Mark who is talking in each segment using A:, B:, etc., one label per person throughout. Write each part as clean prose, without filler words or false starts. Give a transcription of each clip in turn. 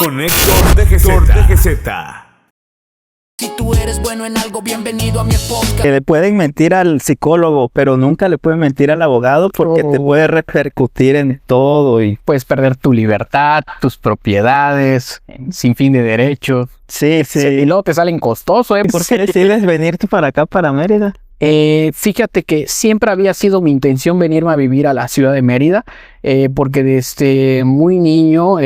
A: con Héctor DGZ.
B: Si tú eres bueno en algo, bienvenido a mi podcast.
C: Que le pueden mentir al psicólogo, pero nunca le pueden mentir al abogado porque te puede repercutir en todo y
D: puedes perder tu libertad, tus propiedades, sin fin de derechos.
C: sí.
D: Y luego te salen costoso,
C: ¿Por qué decides venirte para acá, para Mérida?
D: Fíjate que siempre había sido mi intención venirme a vivir a la ciudad de Mérida, porque desde muy niño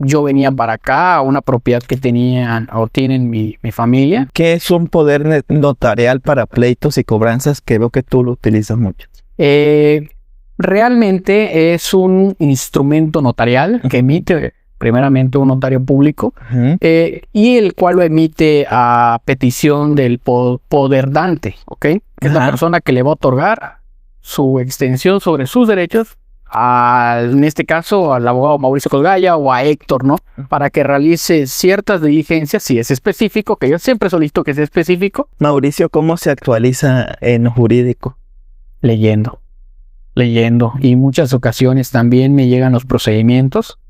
D: yo venía para acá a una propiedad que tenían o tienen mi familia.
C: ¿Qué es un poder notarial para pleitos y cobranzas? Que veo que tú lo utilizas mucho.
D: Realmente es un instrumento notarial que emite primeramente un notario público, y el cual lo emite a petición del poderdante, ¿ok? Que es la persona que le va a otorgar su extensión sobre sus derechos en este caso al abogado Mauricio Cosgaya o a Héctor, ¿no? Para que realice ciertas diligencias, si es específico, que yo siempre solicito que sea específico.
C: Mauricio, ¿cómo se actualiza en jurídico?
D: Leyendo. Y muchas ocasiones también me llegan los procedimientos.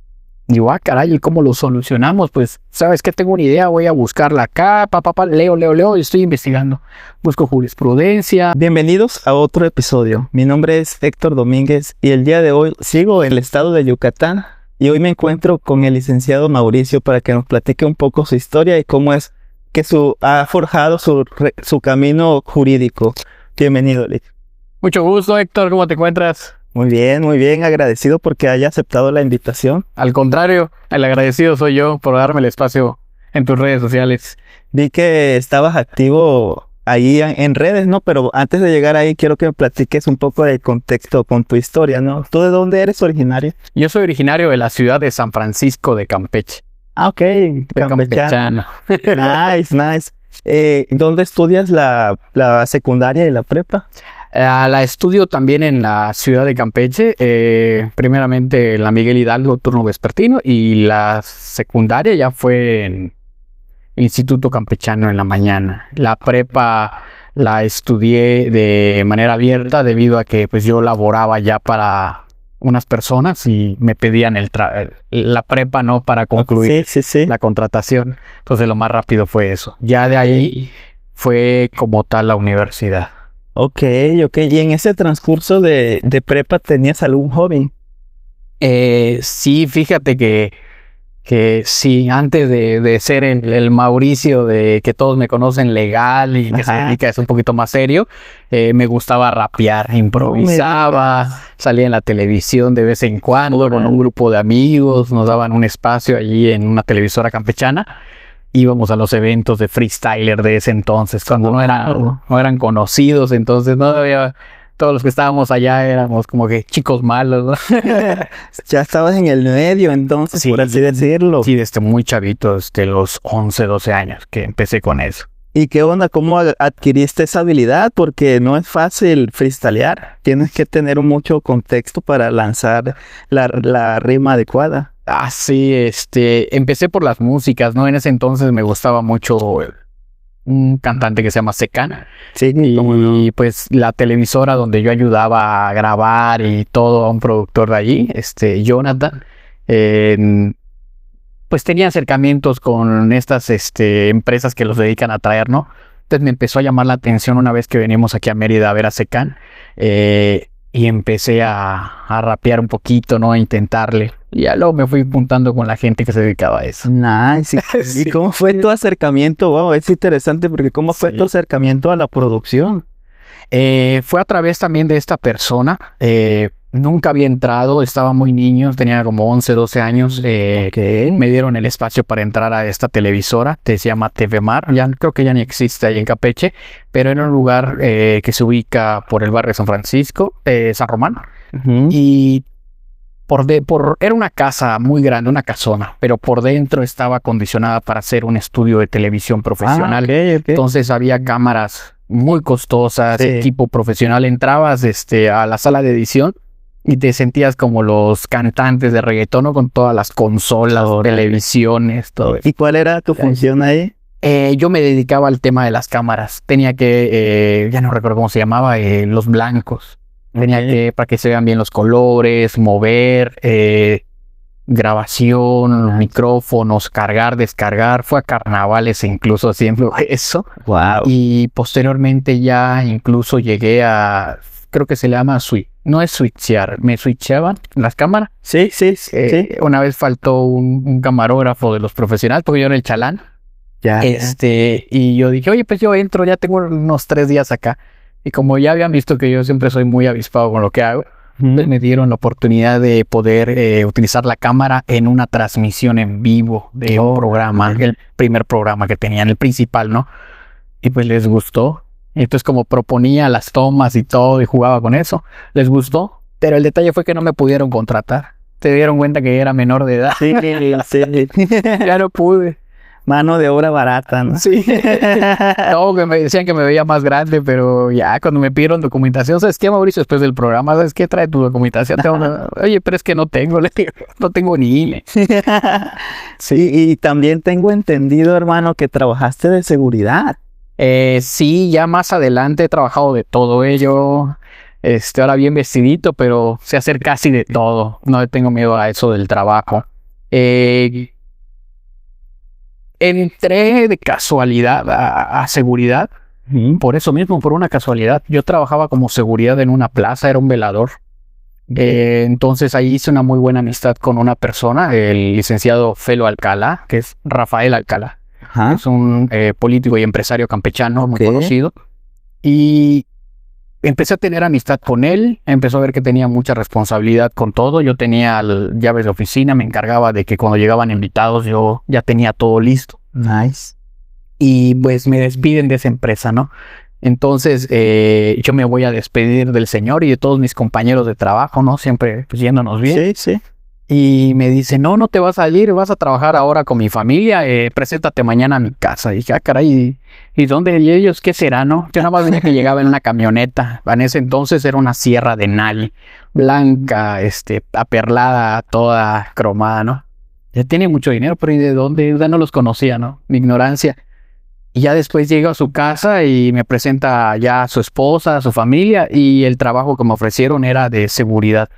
D: Digo, caray, ¿y cómo lo solucionamos? Pues, ¿sabes qué? Tengo una idea, voy a buscarla acá, leo y estoy investigando. Busco jurisprudencia.
C: Bienvenidos a otro episodio. Mi nombre es Héctor Domínguez y el día de hoy sigo en el estado de Yucatán y hoy me encuentro con el licenciado Mauricio para que nos platique un poco su historia y cómo es que ha forjado su camino jurídico. Bienvenido, Lic.
D: Mucho gusto, Héctor, ¿cómo te encuentras?
C: Muy bien, agradecido porque haya aceptado la invitación.
D: Al contrario, el agradecido soy yo por darme el espacio en tus redes sociales.
C: Vi que estabas activo ahí en redes, ¿no? Pero antes de llegar ahí, quiero que me platiques un poco del contexto con tu historia, ¿no? ¿Tú de dónde eres originario?
D: Yo soy originario de la ciudad de San Francisco de Campeche.
C: Ah, ok.
D: Campechano.
C: Nice. ¿Dónde estudias la secundaria y la prepa?
D: La estudio también en la ciudad de Campeche, primeramente en la Miguel Hidalgo, turno vespertino, y la secundaria ya fue en Instituto Campechano en la mañana. La prepa la estudié de manera abierta debido a que pues yo laboraba ya para unas personas y me pedían la prepa, ¿no? Para concluir la contratación. Entonces lo más rápido fue eso. Ya de ahí fue como tal la universidad.
C: Ok. ¿Y en ese transcurso de prepa tenías algún hobby?
D: Sí, fíjate que sí, antes de ser el Mauricio de que todos me conocen legal y que se dedica a eso un poquito más serio, me gustaba rapear, improvisaba, salía en la televisión de vez en cuando con un grupo de amigos, nos daban un espacio allí en una televisora campechana. Íbamos a los eventos de freestyler de ese entonces, cuando no eran conocidos, entonces no había, todos los que estábamos allá éramos como que chicos malos, ¿no?
C: Ya estabas en el medio entonces, sí, por así decirlo.
D: Sí, desde muy chavito, desde los 11, 12 años que empecé con eso.
C: ¿Y qué onda? ¿Cómo adquiriste esa habilidad? Porque no es fácil freestylear. Tienes que tener mucho contexto para lanzar la rima adecuada.
D: Sí, empecé por las músicas, ¿no? En ese entonces me gustaba mucho un cantante que se llama Secán.
C: Sí,
D: y pues la televisora donde yo ayudaba a grabar y todo, a un productor de allí, Jonathan, pues tenía acercamientos con estas empresas que los dedican a traer, ¿no? Entonces me empezó a llamar la atención una vez que venimos aquí a Mérida a ver a Secán, y empecé a rapear un poquito, ¿no? A intentarle. Y ya luego me fui juntando con la gente que se dedicaba a eso.
C: Nice.
D: Sí.
C: ¿Y cómo fue tu acercamiento? Wow, es interesante porque ¿cómo fue tu acercamiento a la producción?
D: Fue a través también de esta persona. Nunca había entrado, estaba muy niño, tenía como 11, 12 años. Me dieron el espacio para entrar a esta televisora, que se llama TV Mar. Ya, creo que ya ni existe ahí en Campeche, pero era un lugar que se ubica por el barrio de San Francisco, San Román. Y era una casa muy grande, una casona, pero por dentro estaba acondicionada para hacer un estudio de televisión profesional.
C: Okay.
D: Entonces había cámaras muy costosas,
C: Sí.
D: equipo profesional. Entrabas a la sala de edición y te sentías como los cantantes de reggaetón, ¿no? Con todas las consolas, televisiones, todo eso.
C: ¿Y cuál era tu función ahí?
D: Yo me dedicaba al tema de las cámaras. Tenía que, ya no recuerdo cómo se llamaba, los blancos. Tenía que, para que se vean bien los colores, mover, grabación, micrófonos, cargar, descargar, fue a carnavales incluso haciendo eso.
C: Wow.
D: Y posteriormente ya incluso llegué a, creo que se le llama no es switchear, me switchaban las cámaras.
C: Sí.
D: Una vez faltó un camarógrafo de los profesionales porque yo era el chalán.
C: Ya.
D: Y yo dije, oye, pues yo entro, ya tengo unos 3 días acá. Y como ya habían visto que yo siempre soy muy avispado con lo que hago, pues me dieron la oportunidad de poder utilizar la cámara en una transmisión en vivo de un programa, el primer programa que tenían, el principal, ¿no? Y pues les gustó. Entonces como proponía las tomas y todo y jugaba con eso, les gustó. Pero el detalle fue que no me pudieron contratar. Se dieron cuenta que era menor de edad.
C: Sí.
D: Ya no pude.
C: Mano de obra barata, ¿no?
D: Sí. No, que me decían que me veía más grande, pero ya cuando me pidieron documentación, ¿sabes qué, Mauricio? Después del programa, ¿sabes qué? Trae tu documentación. Oye, pero es que no tengo, le digo, no tengo ni INE.
C: Sí, y también tengo entendido, hermano, que trabajaste de seguridad.
D: Sí, ya más adelante he trabajado de todo ello. Ahora bien vestidito, pero sé hacer casi de todo. No le tengo miedo a eso del trabajo. Entré de casualidad a seguridad, por eso mismo, por una casualidad. Yo trabajaba como seguridad en una plaza, era un velador. Entonces ahí hice una muy buena amistad con una persona, el licenciado Felo Alcalá, que es Rafael Alcalá.
C: Ajá.
D: Es un político y empresario campechano muy conocido. Y empecé a tener amistad con él, empezó a ver que tenía mucha responsabilidad con todo. Yo tenía llaves de oficina, me encargaba de que cuando llegaban invitados yo ya tenía todo listo.
C: Nice.
D: Y pues me despiden de esa empresa, ¿no? Entonces yo me voy a despedir del señor y de todos mis compañeros de trabajo, ¿no? Siempre pues, yéndonos bien.
C: Sí.
D: Y me dice, no te vas a ir, vas a trabajar ahora con mi familia, preséntate mañana a mi casa. Y dije, caray, ¿y dónde? ¿Y ellos qué será, no? Yo nada más venía que llegaba en una camioneta. En ese entonces era una Sierra de Nali, blanca, aperlada, toda cromada, ¿no? Ya tiene mucho dinero, pero ¿y de dónde? Ya no los conocía, ¿no? Mi ignorancia. Y ya después llego a su casa y me presenta ya a su esposa, a su familia, y el trabajo que me ofrecieron era de seguridad.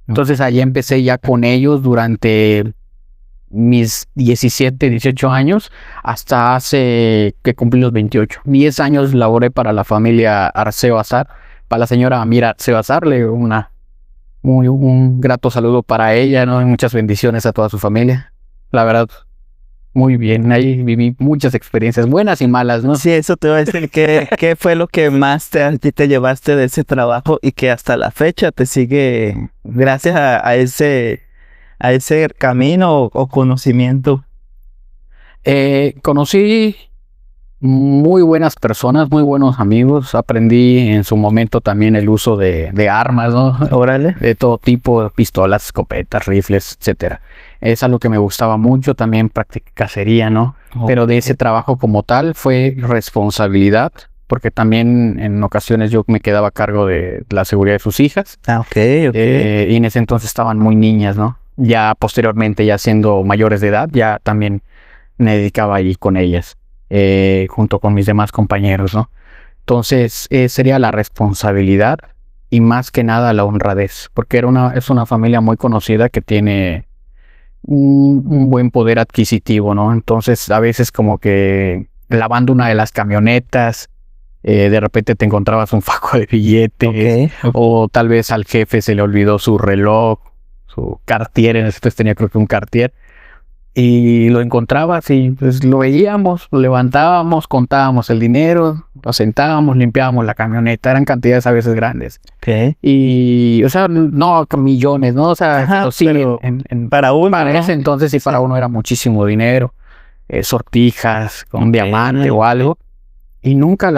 D: Entonces allí empecé ya con ellos durante mis 17, 18 años, hasta hace que cumplí los 28. 10 años laboré para la familia Arceo Azar, para la señora Amira Arceo Azar, un grato saludo para ella, ¿no? Y muchas bendiciones a toda su familia. La verdad, muy bien, ahí viví muchas experiencias, buenas y malas, ¿no?
C: Sí, eso te voy a decir. ¿Qué fue lo que más te llevaste de ese trabajo y que hasta la fecha te sigue gracias a ese camino o conocimiento?
D: Conocí muy buenas personas, muy buenos amigos. Aprendí en su momento también el uso de armas, ¿no?
C: Órale.
D: De todo tipo, pistolas, escopetas, rifles, etcétera. Es algo que me gustaba mucho. También practiqué cacería, ¿no? Pero de ese trabajo como tal fue responsabilidad, porque también en ocasiones yo me quedaba a cargo de la seguridad de sus hijas.
C: Ok.
D: Y en ese entonces estaban muy niñas, ¿no? Ya posteriormente, ya siendo mayores de edad, ya también me dedicaba ahí con ellas, junto con mis demás compañeros, ¿no? Entonces sería la responsabilidad y más que nada la honradez, porque es una familia muy conocida que tiene un buen poder adquisitivo, ¿no? Entonces a veces como que lavando una de las camionetas, de repente te encontrabas un fajo de billetes, o tal vez al jefe se le olvidó su reloj, su Cartier, en ese entonces tenía creo que un Cartier, y lo encontrabas y pues lo veíamos, lo levantábamos, contábamos el dinero, lo sentábamos, limpiábamos la camioneta, eran cantidades a veces grandes. Y, o sea, no millones, ¿no? O sea,
C: ajá,
D: sí,
C: pero
D: para ese entonces y para uno era muchísimo dinero, sortijas con diamante o algo, y nunca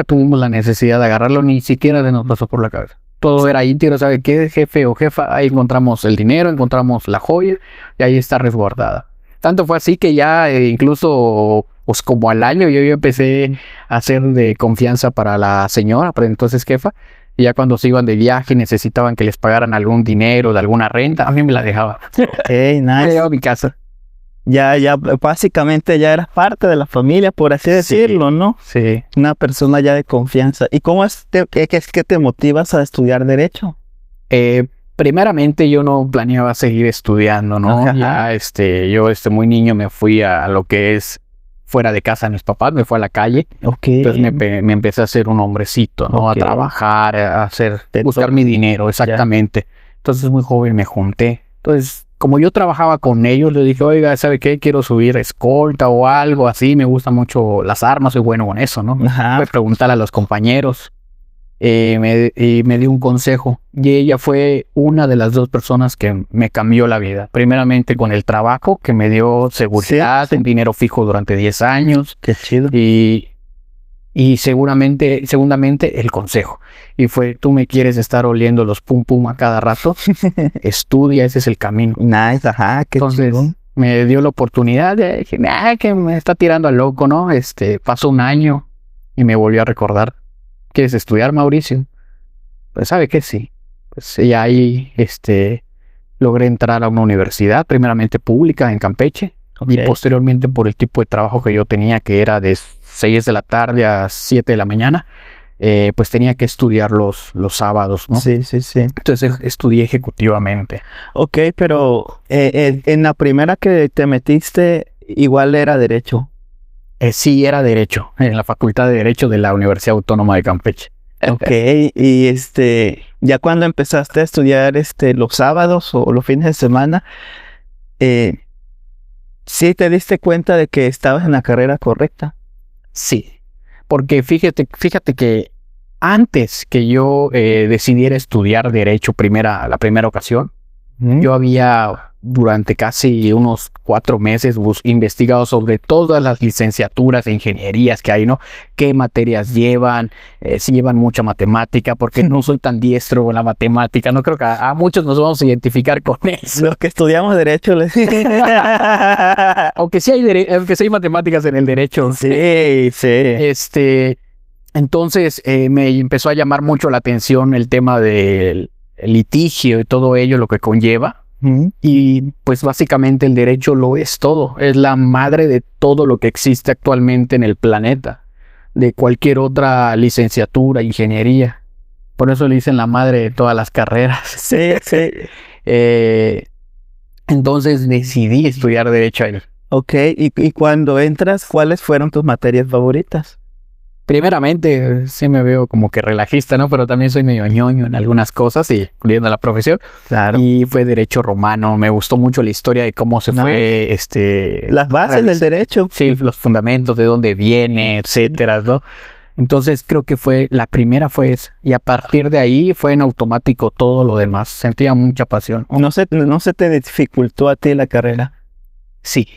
D: tuvimos la necesidad de agarrarlo, ni siquiera nos pasó por la cabeza. Todo era íntegro, ¿sabe qué? Jefe o jefa, ahí encontramos el dinero, encontramos la joya y ahí está resguardada. Tanto fue así que ya incluso pues como al año yo empecé a hacer de confianza para la señora, pero entonces jefa, y ya cuando se iban de viaje necesitaban que les pagaran algún dinero de alguna renta, a mí me la dejaba.
C: Nice.
D: Me llevaba a mi casa.
C: Ya, básicamente ya eras parte de la familia, por así decirlo, ¿no?
D: Sí.
C: Una persona ya de confianza. ¿Y cómo es que te motivas a estudiar Derecho?
D: Primeramente yo no planeaba seguir estudiando, ¿no?
C: Ajá.
D: Ya, yo muy niño me fui a lo que es fuera de casa de mis papás, me fui a la calle.
C: Ok.
D: Entonces me empecé a hacer un hombrecito, ¿no?
C: Ok.
D: A trabajar,
C: Te
D: buscar
C: toca.
D: mi dinero, exactamente. Entonces muy joven me junté. Entonces, como yo trabajaba con ellos, le dije, oiga, ¿sabe qué? Quiero subir escolta o algo así, me gustan mucho las armas, soy bueno con eso, ¿no?
C: Ajá.
D: Fue preguntar a los compañeros y me dio un consejo. Y ella fue una de las dos personas que me cambió la vida. Primeramente con el trabajo, que me dio seguridad,
C: Sí.
D: un dinero fijo durante 10 años.
C: Qué chido.
D: Y segundamente el consejo. Y fue, tú me quieres estar oliendo los pum pum a cada rato, estudia, ese es el camino.
C: Nice, ajá, qué
D: Entonces
C: chingón.
D: me dio la oportunidad, dije, que me está tirando al loco, ¿no? Pasó un año y me volvió a recordar, ¿quieres estudiar, Mauricio? Pues sabe que sí. Pues y ahí, logré entrar a una universidad, primeramente pública en Campeche. Y
C: Ok.
D: posteriormente por el tipo de trabajo que yo tenía, que era de 6 de la tarde a 7 de la mañana, pues tenía que estudiar los sábados, ¿no?
C: Sí, sí, sí.
D: Entonces estudié ejecutivamente.
C: Ok, pero en la primera que te metiste, igual era derecho.
D: Sí, era Derecho, en la Facultad de Derecho de la Universidad Autónoma de Campeche.
C: Ok, y ya cuando empezaste a estudiar los sábados o los fines de semana, ¿sí te diste cuenta de que estabas en la carrera correcta?
D: Sí, porque fíjate que antes que yo decidiera estudiar Derecho la primera ocasión, yo había durante casi unos 4 meses investigado sobre todas las licenciaturas e ingenierías que hay, ¿no? ¿Qué materias llevan? Si llevan mucha matemática, porque no soy tan diestro con la matemática. No creo que a muchos nos vamos a identificar con eso.
C: Los que estudiamos derecho,
D: Aunque sí hay matemáticas en el derecho.
C: sí, sí.
D: Entonces me empezó a llamar mucho la atención el tema del litigio y todo ello, lo que conlleva. Y pues básicamente el derecho lo es todo, es la madre de todo lo que existe actualmente en el planeta, de cualquier otra licenciatura, ingeniería. Por eso le dicen la madre de todas las carreras.
C: Sí, sí.
D: Entonces decidí estudiar derecho ahí.
C: Ok, y cuando entras, ¿cuáles fueron tus materias favoritas?
D: Primeramente, sí me veo como que relajista, ¿no? Pero también soy medio ñoño en algunas cosas, y incluyendo la profesión.
C: Claro.
D: Y fue derecho romano. Me gustó mucho la historia de cómo se fue,
C: Las bases del derecho.
D: Sí, los fundamentos, de dónde viene, etcétera, ¿no? Entonces creo que la primera fue esa. Y a partir de ahí fue en automático todo lo demás. Sentía mucha pasión.
C: No se te dificultó a ti la carrera.
D: Sí.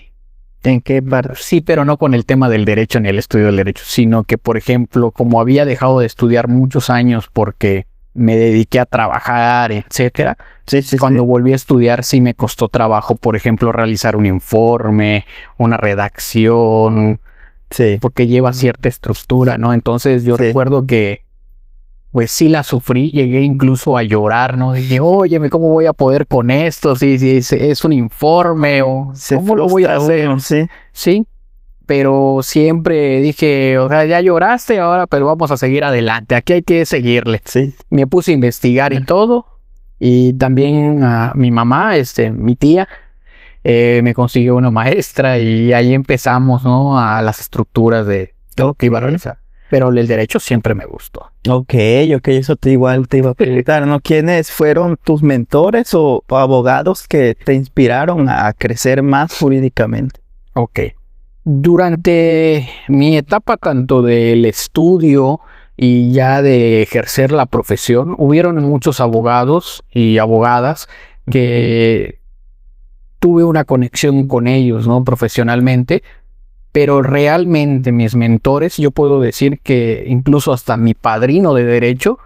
C: ¿En qué parte?
D: Sí, pero no con el tema del derecho ni el estudio del derecho, sino que, por ejemplo, como había dejado de estudiar muchos años porque me dediqué a trabajar, etcétera, cuando volví a estudiar sí me costó trabajo, por ejemplo, realizar un informe, una redacción, porque lleva cierta estructura, ¿no? Entonces yo recuerdo que pues sí la sufrí, llegué incluso a llorar, ¿no? Dije, óyeme, ¿cómo voy a poder con esto? Si es un informe o ¿cómo lo voy a hacer? Sí, pero siempre dije, o sea, ya lloraste ahora, pero vamos a seguir adelante, aquí hay que seguirle.
C: Sí.
D: Me puse a investigar y todo, y también a mi mamá, mi tía, me consiguió una maestra y ahí empezamos, ¿no? A las estructuras de lo que iba a realizar. Pero el derecho siempre me gustó.
C: Ok, eso igual te iba a preguntar, ¿no? ¿Quiénes fueron tus mentores o abogados que te inspiraron a crecer más jurídicamente?
D: Ok. Durante mi etapa tanto del estudio y ya de ejercer la profesión, hubieron muchos abogados y abogadas que tuve una conexión con ellos, ¿no? Profesionalmente. Pero realmente mis mentores, yo puedo decir que incluso hasta mi padrino de derecho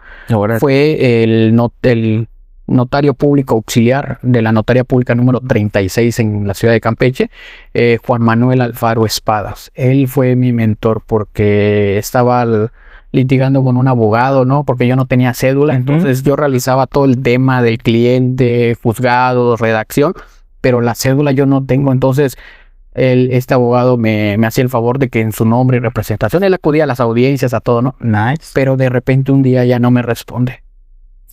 D: fue el notario público auxiliar de la Notaría Pública número 36 en la ciudad de Campeche, Juan Manuel Alfaro Espadas. Él fue mi mentor porque estaba litigando con un abogado, ¿no? Porque yo no tenía cédula, entonces yo realizaba todo el tema del cliente, juzgados, redacción, pero la cédula yo no tengo, entonces este abogado me hacía el favor de que en su nombre y representación él acudía a las audiencias, a todo, ¿no?
C: Nice.
D: Pero de repente un día ya no me responde.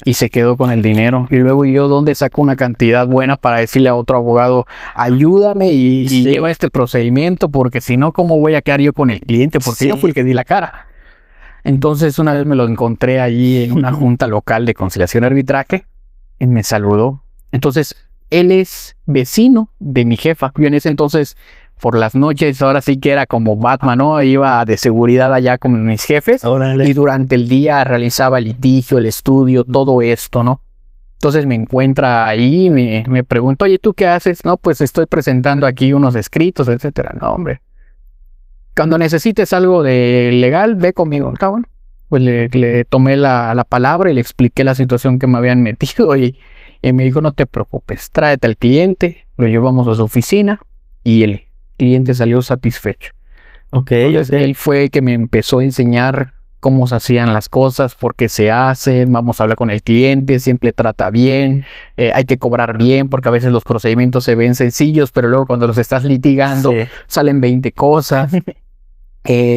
D: y se quedó con el dinero. Y luego yo, ¿dónde saco una cantidad buena para decirle a otro abogado, ayúdame y lleva este procedimiento? Porque si no, ¿cómo voy a quedar yo con el cliente? Porque yo fui el que di la cara. Entonces una vez me lo encontré allí en una junta local de conciliación y arbitraje y me saludó. Entonces él es vecino de mi jefa. Yo en ese entonces, por las noches, ahora sí que era como Batman, ¿no? Iba de seguridad allá con mis jefes.
C: Órale.
D: Y durante el día realizaba el litigio, el estudio, todo esto, ¿no? Entonces me encuentra ahí y me pregunta, oye, ¿tú qué haces? No, pues estoy presentando aquí unos escritos, etcétera. No, hombre. Cuando necesites algo de legal, ve conmigo. Está bueno. Pues le tomé la palabra y le expliqué la situación que me habían metido y me dijo, no te preocupes, tráete al cliente, lo llevamos a su oficina y el cliente salió satisfecho.
C: Ok,
D: Entonces, él fue el que me empezó a enseñar cómo se hacían las cosas, por qué se hacen, vamos a hablar con el cliente, siempre trata bien, hay que cobrar bien, porque a veces los procedimientos se ven sencillos, pero luego cuando los estás litigando salen 20 cosas.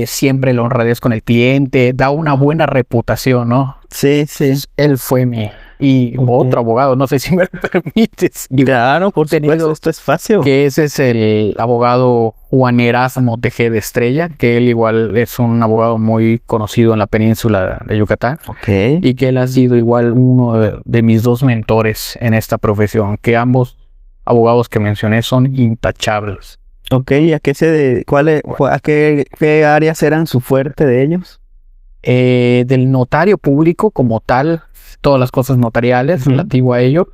D: Siempre la honradez con el cliente, da una buena reputación, ¿no?
C: Sí.
D: Él fue y otro abogado, no sé si me lo permites.
C: Claro, por supuesto, esto es fácil.
D: Que ese es el abogado Juan Erasmo Tejeda Estrella, que él igual es un abogado muy conocido en la península de Yucatán.
C: Ok.
D: Y que él ha sido igual uno de mis dos mentores en esta profesión, que ambos abogados que mencioné son intachables.
C: Ok, ¿y a qué áreas eran su fuerte de ellos?
D: Del notario público como tal, todas las cosas notariales relativo a ello,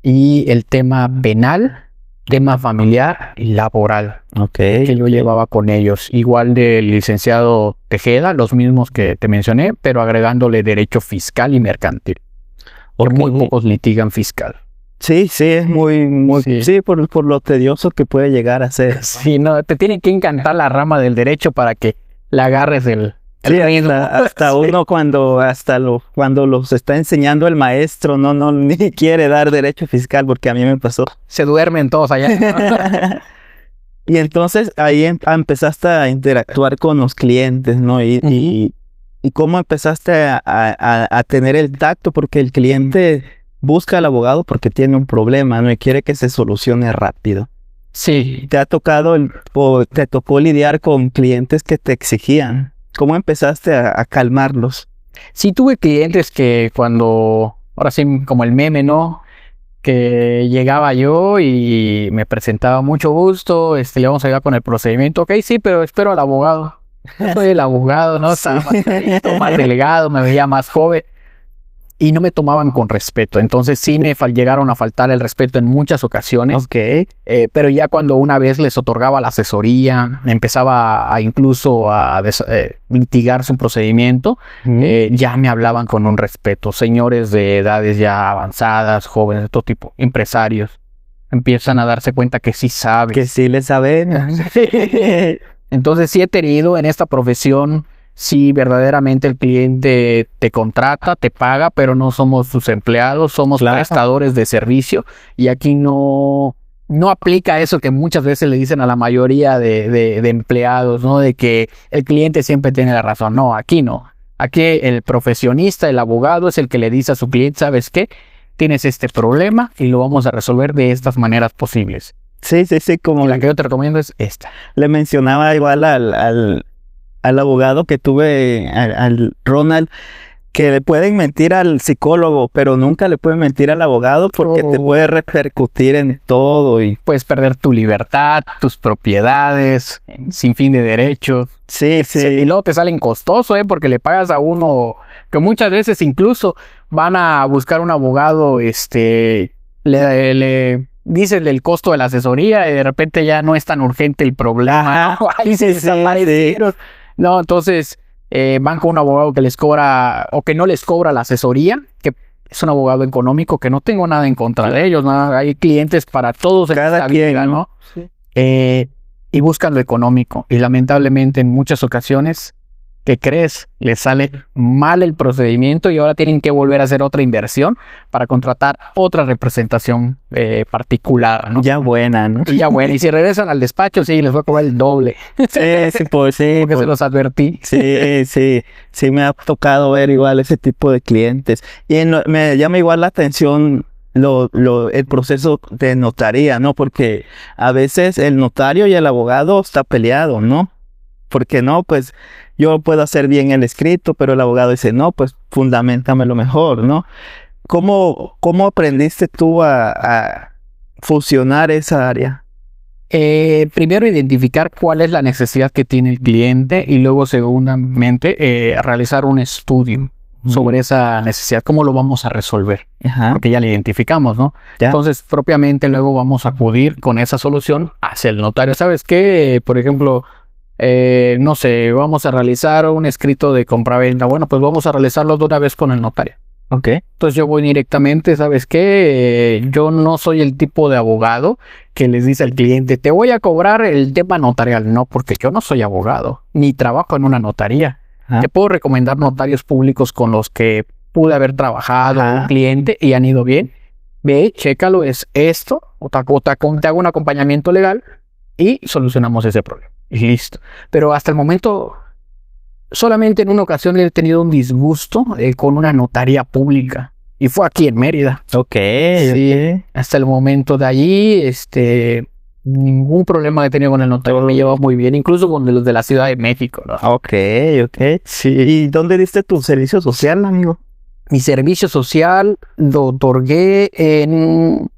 D: y el tema penal, tema familiar y laboral, que yo llevaba con ellos. Igual del licenciado Tejeda, los mismos que te mencioné, pero agregándole derecho fiscal y mercantil. Porque muy pocos litigan fiscal.
C: Sí, es muy, sí, por lo tedioso que puede llegar a ser.
D: Sí, no, te tiene que encantar la rama del derecho para que la agarres el ritmo.
C: Hasta uno cuando los está enseñando el maestro, no ni quiere dar derecho fiscal, porque a mí me pasó.
D: Se duermen todos allá.
C: Y entonces ahí empezaste a interactuar con los clientes, ¿no? Y cómo empezaste a tener el tacto, porque el cliente busca al abogado porque tiene un problema, ¿no? Y quiere que se solucione rápido.
D: Sí.
C: Te tocó lidiar con clientes que te exigían. ¿Cómo empezaste a calmarlos?
D: Sí, tuve clientes que ahora sí, como el meme, ¿no? Que llegaba yo y me presentaba, mucho gusto, le vamos a ayudar con el procedimiento. Ok, sí, pero espero al abogado. Yo soy el abogado, ¿no? Estaba más delegado, me veía más joven. Y no me tomaban con respeto. Entonces sí me llegaron a faltar el respeto en muchas ocasiones. Pero ya cuando una vez les otorgaba la asesoría, empezaba incluso a litigarse un procedimiento, ya me hablaban con un respeto. Señores de edades ya avanzadas, jóvenes de todo tipo, empresarios, empiezan a darse cuenta que sí saben.
C: Que sí le saben.
D: Entonces sí he tenido en esta profesión. Sí, verdaderamente el cliente te contrata, te paga, pero no somos sus empleados, somos prestadores de servicio. Y aquí no aplica eso que muchas veces le dicen a la mayoría de empleados, ¿no? De que el cliente siempre tiene la razón. No, aquí no. Aquí el profesionista, el abogado, es el que le dice a su cliente, ¿sabes qué? Tienes este problema y lo vamos a resolver de estas maneras posibles.
C: Sí, como
D: la que yo te recomiendo es esta.
C: Le mencionaba igual al abogado que tuve, al Ronald, que le pueden mentir al psicólogo, pero nunca le pueden mentir al abogado porque te puede repercutir en todo. Y
D: puedes perder tu libertad, tus propiedades, sin fin de derechos.
C: Sí.
D: Y luego te salen costoso, porque le pagas a uno, que muchas veces incluso van a buscar un abogado, le dices el costo de la asesoría y de repente ya no es tan urgente el problema. Ahí se desaparecieron. No, entonces van con un abogado que les cobra o que no les cobra la asesoría, que es un abogado económico, que no tengo nada en contra de ellos, ¿no? Hay clientes para todos,
C: cada quien,
D: ¿no? Sí. Y buscan lo económico. Y lamentablemente en muchas ocasiones ¿qué crees? Les sale mal el procedimiento y ahora tienen que volver a hacer otra inversión para contratar otra representación particular, ¿no?
C: Ya buena, ¿no?
D: Y ya bueno, y si regresan al despacho, sí, les voy a cobrar el doble.
C: Sí, pues sí.
D: Porque se los advertí.
C: Sí, me ha tocado ver igual ese tipo de clientes. Y me llama igual la atención el proceso de notaría, ¿no? Porque a veces el notario y el abogado está peleado, ¿no? Porque no, pues yo puedo hacer bien el escrito, pero el abogado dice, no, pues fundamentamelo mejor, ¿no? ¿Cómo aprendiste tú a fusionar esa área?
D: Primero identificar cuál es la necesidad que tiene el cliente y luego segundamente realizar un estudio sobre esa necesidad, cómo lo vamos a resolver,
C: Ajá.
D: porque ya la identificamos, ¿no?
C: Ya.
D: Entonces propiamente luego vamos a acudir con esa solución hacia el notario. ¿Sabes qué? Por ejemplo, no sé, vamos a realizar un escrito de compraventa. Bueno, pues vamos a realizarlo de una vez con el notario.
C: Ok.
D: Entonces yo voy directamente, ¿sabes qué? Yo no soy el tipo de abogado que les dice al cliente, te voy a cobrar el tema notarial. No, porque yo no soy abogado, ni trabajo en una notaría.
C: Ajá.
D: Te puedo recomendar notarios públicos con los que pude haber trabajado,
C: Ajá.
D: un cliente, y han ido bien. Ve, chécalo, es esto, te hago un acompañamiento legal y solucionamos ese problema. Y listo. Pero hasta el momento, solamente en una ocasión he tenido un disgusto con una notaría pública. Y fue aquí en Mérida.
C: Ok.
D: Sí. Hasta el momento de allí, ningún problema he tenido con el notario. Me llevo muy bien, incluso con los de la Ciudad de México, ¿no?
C: Ok. Sí. ¿Y dónde diste tu servicio social, amigo?
D: Mi servicio social lo otorgué en...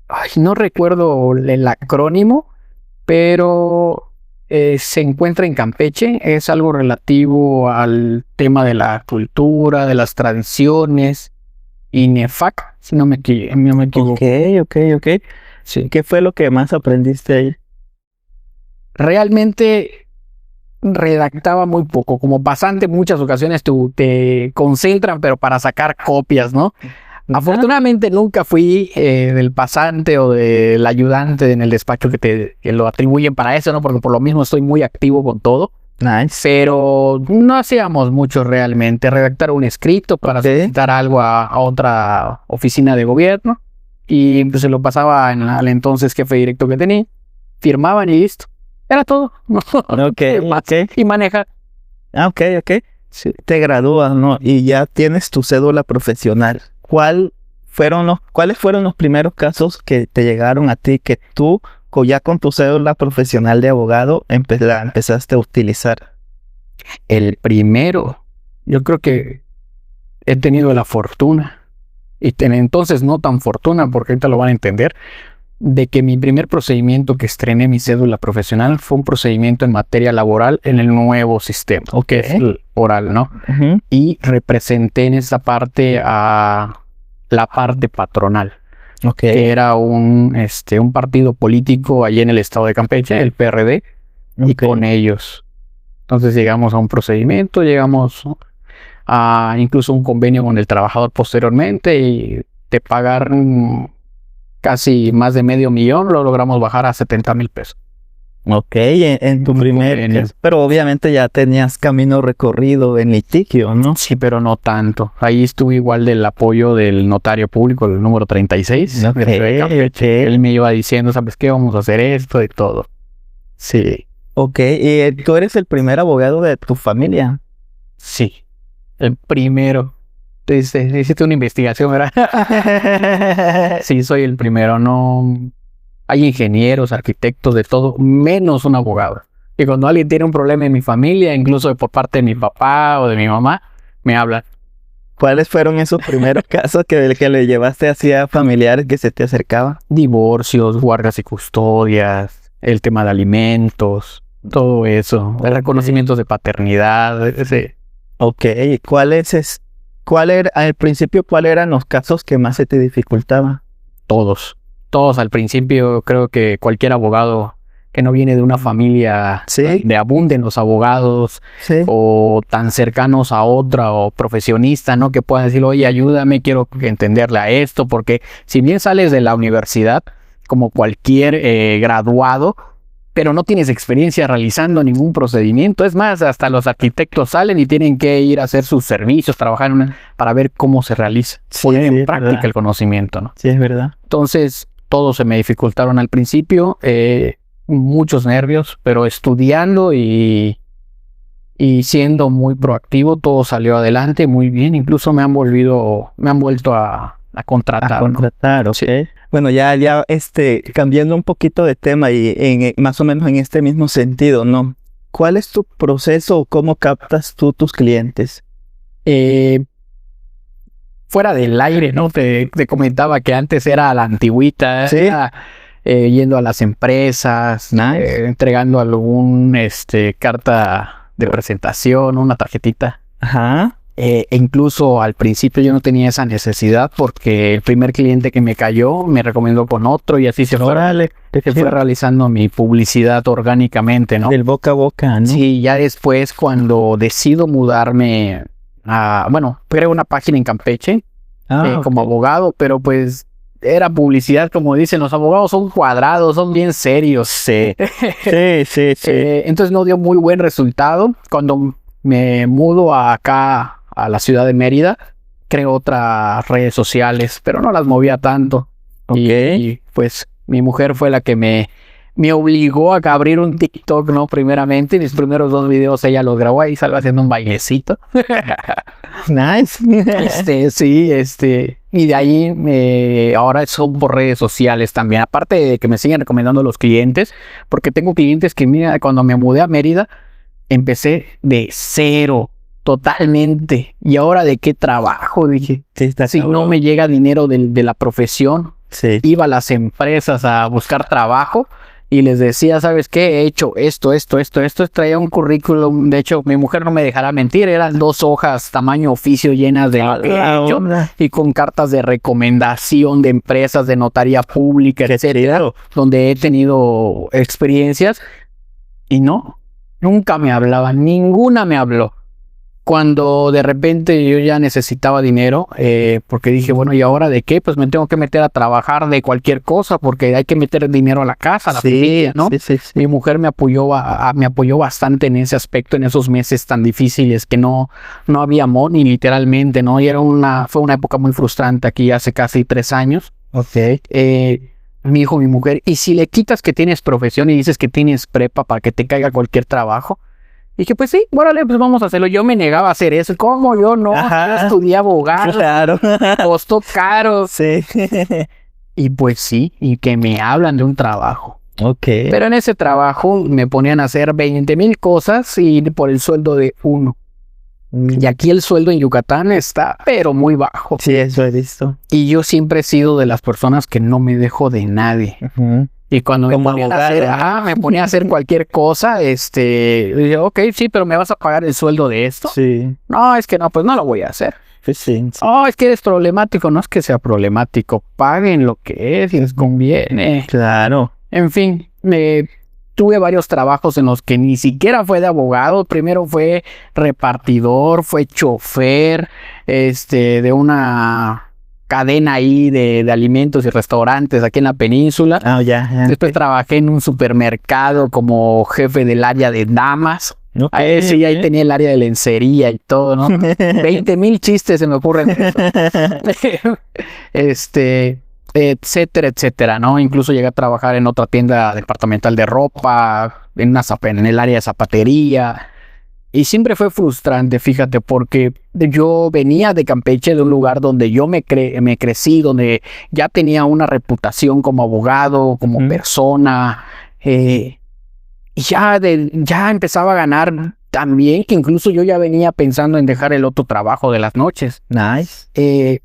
D: Ay, no recuerdo el acrónimo, pero se encuentra en Campeche. Es algo relativo al tema de la cultura, de las tradiciones. INEFAC, si no me equivoco.
C: Ok.
D: Sí.
C: ¿Qué fue lo que más aprendiste ahí?
D: Realmente redactaba muy poco. Como pasante, muchas ocasiones te concentran, pero para sacar copias, ¿no? Afortunadamente nunca fui del pasante o del ayudante en el despacho que lo atribuyen para eso, ¿no? Porque por lo mismo estoy muy activo con todo.
C: Nice.
D: Pero no hacíamos mucho realmente. Redactar un escrito para solicitar algo a otra oficina de gobierno. Y pues se lo pasaba al entonces jefe directo que tenía. Firmaban y listo. Era todo.
C: Ok.
D: Y maneja.
C: Ok. Sí. Te gradúas, ¿no? Y ya tienes tu cédula profesional. ¿Cuáles fueron los primeros casos que te llegaron a ti que tú, ya con tu cédula profesional de abogado, la empezaste a utilizar?
D: El primero, yo creo que he tenido la fortuna, y entonces no tan fortuna, porque ahorita lo van a entender, de que mi primer procedimiento que estrené mi cédula profesional fue un procedimiento en materia laboral en el nuevo sistema, que es el oral, ¿no?
C: Uh-huh.
D: Y representé en esa parte a la parte patronal.
C: Okay.
D: Que era un partido político allí en el estado de Campeche, el PRD, y con ellos. Entonces llegamos a un procedimiento, llegamos a incluso un convenio con el trabajador posteriormente y de pagar casi más de $500,000 lo logramos bajar a 70,000 pesos.
C: Ok, en tu primer... Pero obviamente ya tenías camino recorrido en litigio, ¿no?
D: Sí, pero no tanto. Ahí estuve igual del apoyo del notario público, el número 36. Él me iba diciendo, ¿sabes qué? Vamos a hacer esto y todo. Sí.
C: Ok, ¿y tú eres el primer abogado de tu familia?
D: Sí, el primero. Hiciste una investigación, ¿verdad? Sí, soy el primero, no... Hay ingenieros, arquitectos, de todo, menos un abogado. Y cuando alguien tiene un problema en mi familia, incluso por parte de mi papá o de mi mamá, me hablan.
C: ¿Cuáles fueron esos primeros casos que le llevaste hacia familiares que se te acercaban?
D: Divorcios, guardas y custodias, el tema de alimentos, todo eso. Okay. Reconocimientos de paternidad. Ese.
C: Ok, al principio, ¿cuáles eran los casos que más se te dificultaban?
D: Todos al principio. Creo que cualquier abogado que no viene de una familia de abunden los abogados o tan cercanos a otra o profesionista, ¿no? Que puedan decir, oye, ayúdame, quiero entenderle a esto, porque si bien sales de la universidad, como cualquier graduado, pero no tienes experiencia realizando ningún procedimiento. Es más, hasta los arquitectos salen y tienen que ir a hacer sus servicios, trabajar para ver cómo se realiza, poner en práctica
C: verdad.
D: el conocimiento, ¿no?
C: Sí, es verdad.
D: Entonces, todos se me dificultaron al principio, muchos nervios, pero estudiando y siendo muy proactivo, todo salió adelante muy bien. Incluso me han vuelto a contratar.
C: A contratar, ok.
D: Sí.
C: Bueno, ya, cambiando un poquito de tema y más o menos en este mismo sentido, ¿no? ¿Cuál es tu proceso o cómo captas tú tus clientes?
D: Fuera del aire, ¿no? Te comentaba que antes era la antigüita,
C: Sí.
D: era, yendo a las empresas,
C: Nice.
D: entregando algún carta de presentación, una tarjetita.
C: Ajá.
D: E incluso al principio yo no tenía esa necesidad porque el primer cliente que me cayó me recomendó con otro y así se fue realizando mi publicidad orgánicamente, ¿no?
C: Del boca a boca, ¿no?
D: Sí, ya después cuando decido mudarme creo una página en Campeche como abogado, pero pues era publicidad, como dicen, los abogados son cuadrados, son bien serios.
C: Sí. Sí.
D: Entonces no dio muy buen resultado. Cuando me mudo acá a la ciudad de Mérida, creo otras redes sociales, pero no las movía tanto.
C: Ok.
D: Y pues mi mujer fue la que me obligó a abrir un TikTok, ¿no? Primeramente, mis primeros 2 videos ella los grabó ahí, salgo haciendo un bailecito.
C: Nice.
D: Y de ahí ahora son por redes sociales también. Aparte de que me siguen recomendando los clientes, porque tengo clientes que, mira, cuando me mudé a Mérida, empecé de cero, totalmente. ¿Y ahora de qué trabajo? Dije,
C: Sí, está
D: si
C: cabrón.
D: no me llega dinero de la profesión,
C: Sí.
D: iba a las empresas a buscar trabajo y les decía, ¿sabes qué? He hecho esto. Traía un currículum. De hecho, mi mujer no me dejará mentir. Eran 2 hojas tamaño oficio llenas de lo que he hecho y con cartas de recomendación de empresas, de notaría pública, etcétera, donde he tenido experiencias y no, nunca me hablaban, ninguna me habló. Cuando de repente yo ya necesitaba dinero, porque dije, bueno, ¿y ahora de qué? Pues me tengo que meter a trabajar de cualquier cosa, porque hay que meter dinero a la casa, a la familia, ¿no?
C: Sí.
D: Mi mujer me apoyó bastante en ese aspecto, en esos meses tan difíciles que no había money, literalmente, ¿no? Y fue una época muy frustrante aquí hace casi 3 años.
C: Ok.
D: Mi mujer, ¿y si le quitas que tienes profesión y dices que tienes prepa para que te caiga cualquier trabajo? Y dije, pues sí, órale, pues vamos a hacerlo. Yo me negaba a hacer eso. ¿Cómo yo no?
C: Ajá.
D: Yo estudié abogado.
C: Claro.
D: Costó caro.
C: Sí.
D: Y pues sí, y que me hablan de un trabajo.
C: Ok.
D: Pero en ese trabajo me ponían a hacer 20,000 cosas y por el sueldo de 1. Y aquí el sueldo en Yucatán está, pero muy bajo.
C: Sí, eso he visto.
D: Y yo siempre he sido de las personas que no me dejo de nadie.
C: Ujú.
D: Y cuando me
C: Como
D: ponía
C: abogado,
D: me ponía a hacer cualquier cosa, dije, ok, sí, pero ¿me vas a pagar el sueldo de esto?
C: Sí.
D: No, es que no, pues no lo voy a hacer.
C: Pues sí.
D: Oh, es que eres problemático. No es que sea problemático. Paguen lo que es y les conviene.
C: Claro.
D: En fin, tuve varios trabajos en los que ni siquiera fue de abogado. Primero fue repartidor, fue chofer, de una cadena ahí de alimentos y restaurantes aquí en la península.
C: Ah, ya.
D: Después trabajé en un supermercado como jefe del área de damas.
C: Ok.
D: Ahí sí, ahí tenía el área de lencería y todo, ¿no? 20,000 chistes se me ocurren de eso. Etcétera, ¿no? Incluso llegué a trabajar en otra tienda departamental de ropa, en el área de zapatería. Y siempre fue frustrante, fíjate, porque yo venía de Campeche, de un lugar donde yo me crecí, donde ya tenía una reputación como abogado, como persona. Y ya empezaba a ganar tan bien que incluso yo ya venía pensando en dejar el otro trabajo de las noches.
C: Nice.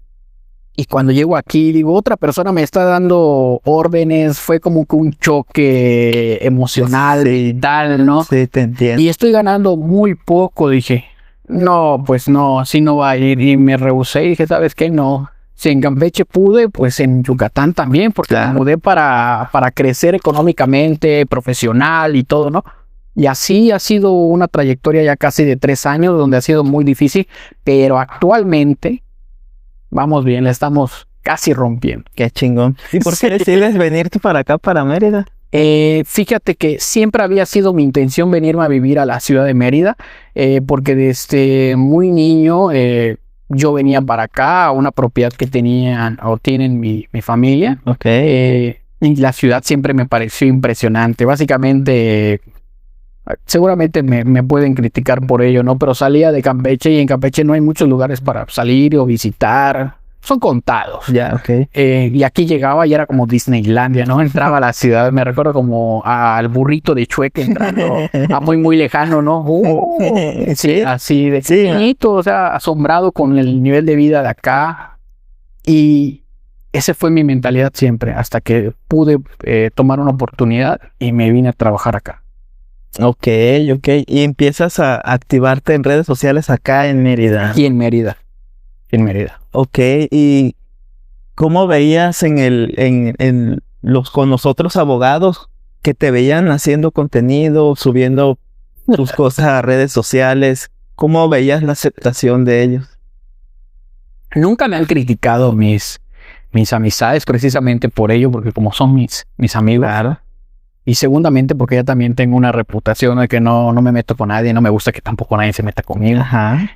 D: Y cuando llego aquí, digo, otra persona me está dando órdenes, fue como que un choque emocional y tal, ¿no?
C: Sí, te entiendo.
D: Y estoy ganando muy poco, dije. No, pues no, así no va a ir. Y me rehusé y dije, ¿sabes qué? No. Si en Campeche pude, pues en Yucatán también, porque me mudé para crecer económicamente, profesional y todo, ¿no? Y así ha sido una trayectoria ya casi de 3 años, donde ha sido muy difícil, pero actualmente vamos bien, la estamos casi rompiendo.
C: Qué chingón. ¿Y por qué decides venirte para acá, para Mérida?
D: Fíjate que siempre había sido mi intención venirme a vivir a la ciudad de Mérida, porque desde muy niño yo venía para acá a una propiedad que tenían o tienen mi familia.
C: Ok.
D: Y la ciudad siempre me pareció impresionante. Básicamente, seguramente me pueden criticar por ello, ¿no? Pero salía de Campeche y en Campeche no hay muchos lugares para salir o visitar. Son contados.
C: Ya, ok.
D: Y aquí llegaba y era como Disneylandia, ¿no? Entraba a la ciudad, me recuerdo como al burrito de Chueque entrando a muy lejano, ¿no?
C: Sí.
D: Así de
C: Sí.
D: bonito, o sea, asombrado con el nivel de vida de acá. Y esa fue mi mentalidad siempre, hasta que pude tomar una oportunidad y me vine a trabajar acá.
C: Ok. Y empiezas a activarte en redes sociales acá en Mérida.
D: Aquí en Mérida.
C: Ok. ¿Y cómo veías en los con los otros abogados que te veían haciendo contenido, subiendo tus cosas a redes sociales? ¿Cómo veías la aceptación de ellos?
D: Nunca me han criticado mis amistades precisamente por ello, porque como son mis amigos.
C: Claro.
D: Y segundamente porque ya también tengo una reputación de que no me meto con nadie, no me gusta que tampoco nadie se meta conmigo.
C: Ajá.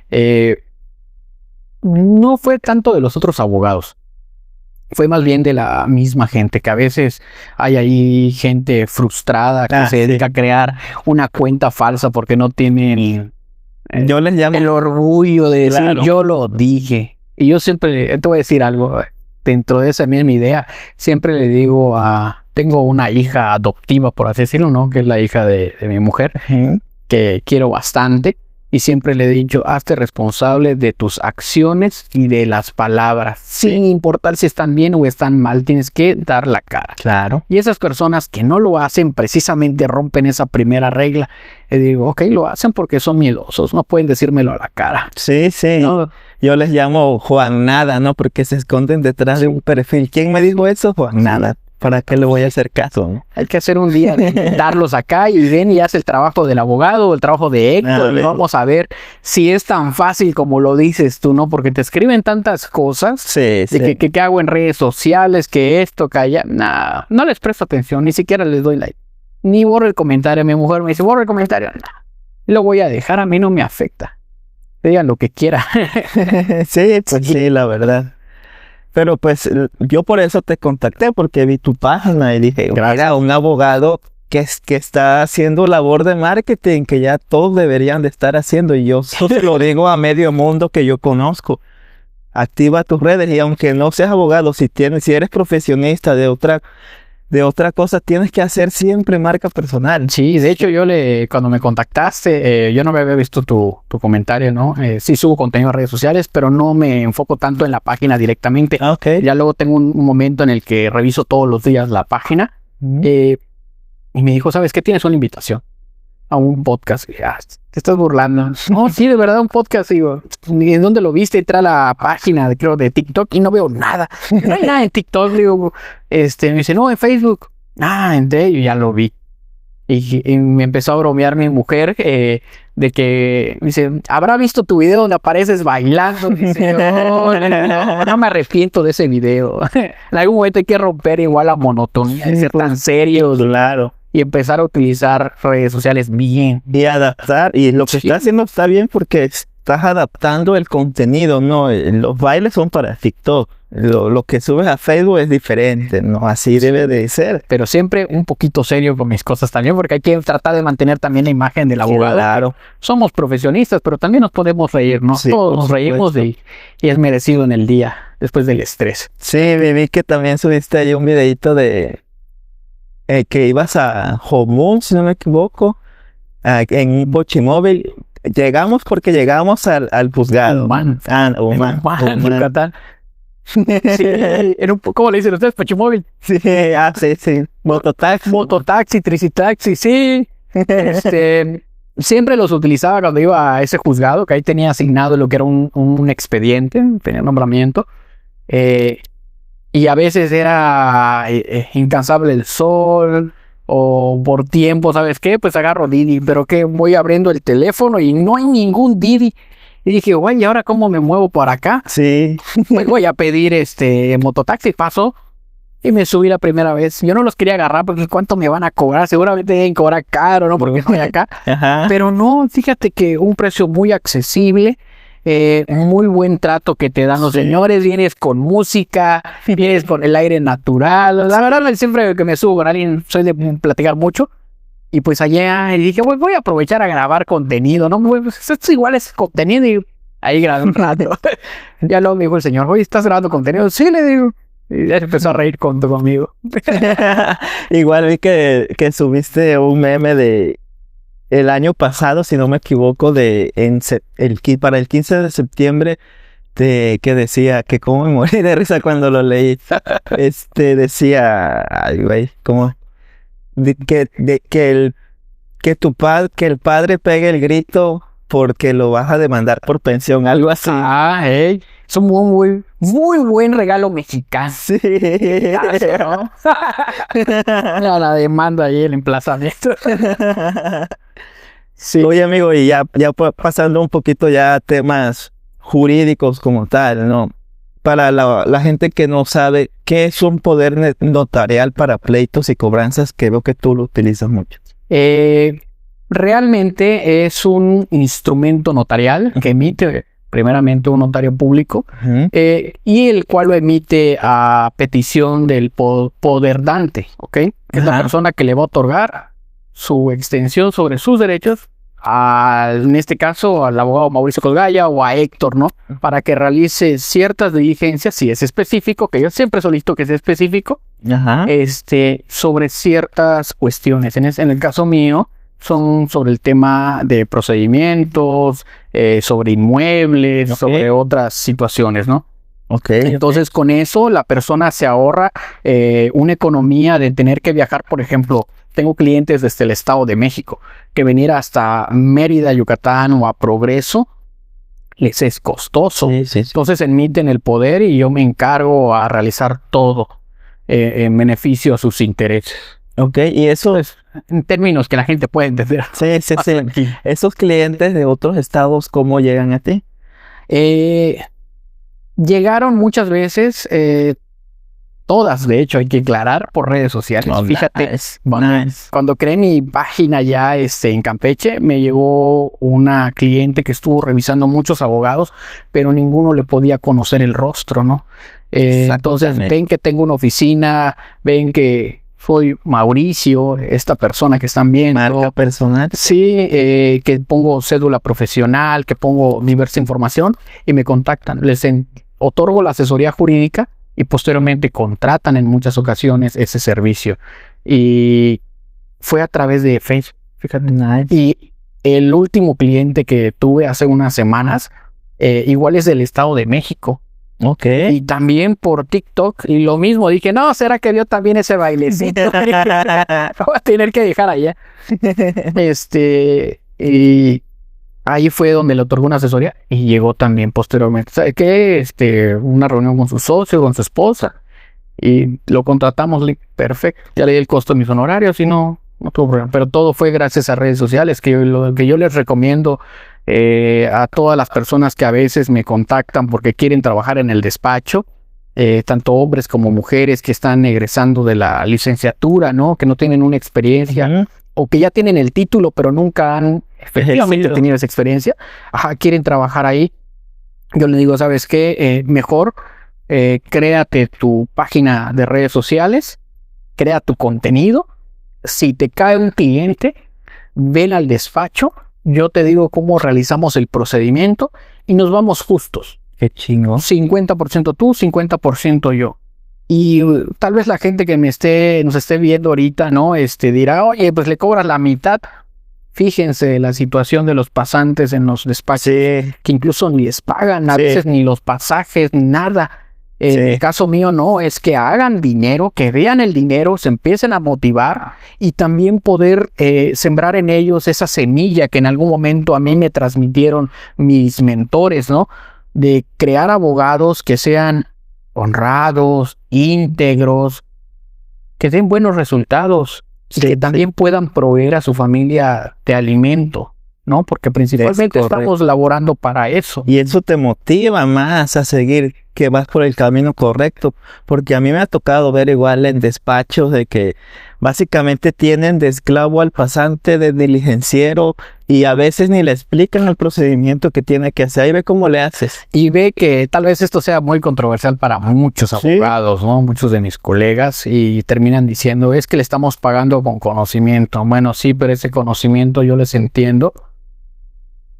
D: No fue tanto de los otros abogados, fue más bien de la misma gente, que a veces hay ahí gente frustrada que se dedica a crear una cuenta falsa porque no tienen
C: Yo les llamo...
D: el orgullo de decir,
C: Claro.
D: yo lo dije. Y yo siempre, te voy a decir algo, dentro de esa misma idea, siempre le digo tengo una hija adoptiva, por así decirlo, ¿no? Que es la hija de mi mujer,
C: Ujú.
D: que quiero bastante. Y siempre le he dicho, hazte responsable de tus acciones y de las palabras. Sin importar si están bien o están mal, tienes que dar la cara.
C: Claro.
D: Y esas personas que no lo hacen precisamente rompen esa primera regla. Y digo, ok, lo hacen porque son miedosos, no pueden decírmelo a la cara.
C: Sí.
D: ¿No?
C: Yo les llamo Juan Nada, ¿no? Porque se esconden detrás de un perfil. ¿Quién me dijo eso? Juan Nada. ¿Para qué le voy a hacer caso, no?
D: Hay que hacer un día de darlos acá y ven y hace el trabajo del abogado o el trabajo de Héctor. Y vamos a ver si es tan fácil como lo dices tú, ¿no? Porque te escriben tantas cosas.
C: Sí.
D: De que hago en redes sociales, que esto, que allá. Nah, no les presto atención, ni siquiera les doy like. Ni borro el comentario. Mi mujer me dice, borro el comentario. Nah, lo voy a dejar, a mí no me afecta. Digan lo que quieran.
C: Sí, pues sí, la verdad. Pero pues yo por eso te contacté, porque vi tu página y dije, mira, un abogado que está haciendo labor de marketing, que ya todos deberían de estar haciendo. Y yo se lo digo a medio mundo que yo conozco. Activa tus redes y aunque no seas abogado, si eres profesionista de otra cosa, tienes que hacer siempre marca personal.
D: Sí, de hecho cuando me contactaste, yo no me había visto tu comentario, ¿no? Sí subo contenido en redes sociales, pero no me enfoco tanto en la página directamente.
C: Ok.
D: Ya luego tengo un momento en el que reviso todos los días la página. Y me dijo, ¿sabes qué? Tienes una invitación a un podcast. Y, te estás burlando. No, sí, de verdad, un podcast. Digo, ¿en dónde lo viste? Entra a la página, creo, de TikTok y no veo nada. No hay nada en TikTok. Digo, me dice, no, en Facebook. Entré y ya lo vi. Y me empezó a bromear mi mujer de que me dice, ¿habrá visto tu video donde apareces bailando? Dice, no me arrepiento de ese video. En algún momento hay que romper igual la monotonía de ser tan serios.
C: Claro.
D: Y empezar a utilizar redes sociales bien.
C: Y adaptar. Y lo que estás haciendo está bien porque estás adaptando el contenido, ¿no? Los bailes son para TikTok. Lo que subes a Facebook es diferente, ¿no? Así debe de ser.
D: Pero siempre un poquito serio con mis cosas también, porque hay que tratar de mantener también la imagen del abogado.
C: Claro.
D: Somos profesionistas, pero también nos podemos reír, ¿no?
C: Sí,
D: todos nos reímos y es merecido en el día, después del estrés.
C: Sí, vi que también subiste ahí un videito de que ibas a Jomún, si no me equivoco, en un bochimóvil. Llegamos porque llegamos al juzgado.
D: Humán.
C: Humán.
D: Yucatán. Sí, era ¿cómo le dicen ustedes? Pachimóvil.
C: Sí, sí.
D: Mototaxi, tricitaxi, sí. Siempre los utilizaba cuando iba a ese juzgado, que ahí tenía asignado lo que era un expediente, tenía nombramiento. Y a veces era incansable el sol, o por tiempo, ¿sabes qué? Pues agarro Didi, pero que voy abriendo el teléfono y no hay ningún Didi. Y dije, güey, ¿y ahora cómo me muevo por acá?
C: Sí.
D: Pues voy a pedir mototaxi, paso. Y me subí la primera vez. Yo no los quería agarrar porque ¿cuánto me van a cobrar? Seguramente deben cobrar caro, ¿no? Porque estoy acá.
C: Ajá.
D: Pero no, fíjate que un precio muy accesible, muy buen trato que te dan los señores. Vienes con música, vienes con el aire natural. La verdad, siempre que me subo con alguien, soy de platicar mucho. Y pues allá dije, pues voy a aprovechar a grabar contenido, ¿no? Pues esto igual es contenido y ahí grabé un rato. Ya luego me dijo el señor, oye, ¿estás grabando contenido? Sí, le digo. Y ya se empezó a reír conmigo.
C: Igual vi que subiste un meme de el año pasado, si no me equivoco, para el 15 de septiembre, que decía que cómo me morí de risa cuando lo leí. Decía, ay, güey, como que el padre pegue el grito porque lo vas a demandar por pensión, algo así.
D: Es un muy buen regalo mexicano.
C: Sí.
D: ¿No? La demanda ahí, el emplazamiento. Sí.
C: Oye, amigo, y ya pasando un poquito ya a temas jurídicos como tal, ¿no? Para la gente que no sabe, ¿qué es un poder notarial para pleitos y cobranzas? Que veo que tú lo utilizas mucho.
D: Realmente es un instrumento notarial que emite primeramente un notario público, y el cual lo emite a petición del poderdante, ¿ok? Que es la persona que le va a otorgar su extensión sobre sus derechos, en este caso al abogado Mauricio Cosgaya o a Héctor, ¿no? Para que realice ciertas diligencias, si es específico, que yo siempre solicito que sea específico, sobre ciertas cuestiones. En el caso mío, son sobre el tema de procedimientos, sobre inmuebles, sobre otras situaciones, ¿no? Entonces, con eso, la persona se ahorra una economía de tener que viajar, por ejemplo. Tengo clientes desde el Estado de México, que venir hasta Mérida, Yucatán o a Progreso les es costoso. Sí. Entonces emiten el poder y yo me encargo a realizar todo en beneficio a sus intereses.
C: Y eso
D: es en términos que la gente puede entender.
C: Sí. ¿Esos clientes de otros estados cómo llegan a ti?
D: Llegaron muchas veces, todas, de hecho, hay que aclarar, por redes sociales. Fíjate, cuando creé mi página ya en Campeche, me llegó una cliente que estuvo revisando muchos abogados, pero ninguno le podía conocer el rostro, ¿no? Entonces, ven que tengo una oficina, ven que soy Mauricio, esta persona que están viendo.
C: Marca personal.
D: Sí, que pongo cédula profesional, que pongo diversa información y me contactan. Les otorgo la asesoría jurídica y posteriormente contratan en muchas ocasiones ese servicio. Y fue a través de Facebook, fíjate. Y el último cliente que tuve hace unas semanas, igual es del Estado de México. Y también por TikTok. Y lo mismo, dije, no, ¿será que vio también ese bailecito? Voy a tener que dejar allá. Y ahí fue donde le otorgó una asesoría y llegó también posteriormente. ¿Sabe qué? Una reunión con su socio, con su esposa. Y lo contratamos, perfecto. Ya le di el costo de mis honorarios y no tuvo problema. Pero todo fue gracias a redes sociales, que yo les recomiendo a todas las personas que a veces me contactan porque quieren trabajar en el despacho. Tanto hombres como mujeres que están egresando de la licenciatura, ¿no? Que no tienen una experiencia. O que ya tienen el título, pero nunca han efectivamente tenido esa experiencia. Quieren trabajar ahí. Yo le digo, ¿sabes qué? Mejor créate tu página de redes sociales, crea tu contenido. Si te cae un cliente, ven al despacho. Yo te digo cómo realizamos el procedimiento y nos vamos justos.
C: Qué chingo.
D: 50% tú, 50% yo. Y tal vez la gente que nos esté viendo ahorita, ¿no? Dirá, oye, pues le cobras la mitad. Fíjense la situación de los pasantes en los despachos, que incluso ni les pagan a veces ni los pasajes, ni nada. En el caso mío no, es que hagan dinero, que vean el dinero, se empiecen a motivar y también poder sembrar en ellos esa semilla que en algún momento a mí me transmitieron mis mentores, ¿no? De crear abogados que sean honrados, íntegros, que den buenos resultados y que también puedan proveer a su familia de alimento, ¿no? Porque principalmente estamos laborando para eso.
C: Y eso te motiva más a seguir que vas por el camino correcto, porque a mí me ha tocado ver igual en despachos de que básicamente tienen de esclavo al pasante, de diligenciero, y a veces ni le explican el procedimiento que tiene que hacer. Ahí ve cómo le haces.
D: Y ve que tal vez esto sea muy controversial para muchos abogados, ¿no? Muchos de mis colegas, y terminan diciendo, es que le estamos pagando con conocimiento. Bueno, sí, pero ese conocimiento yo les entiendo,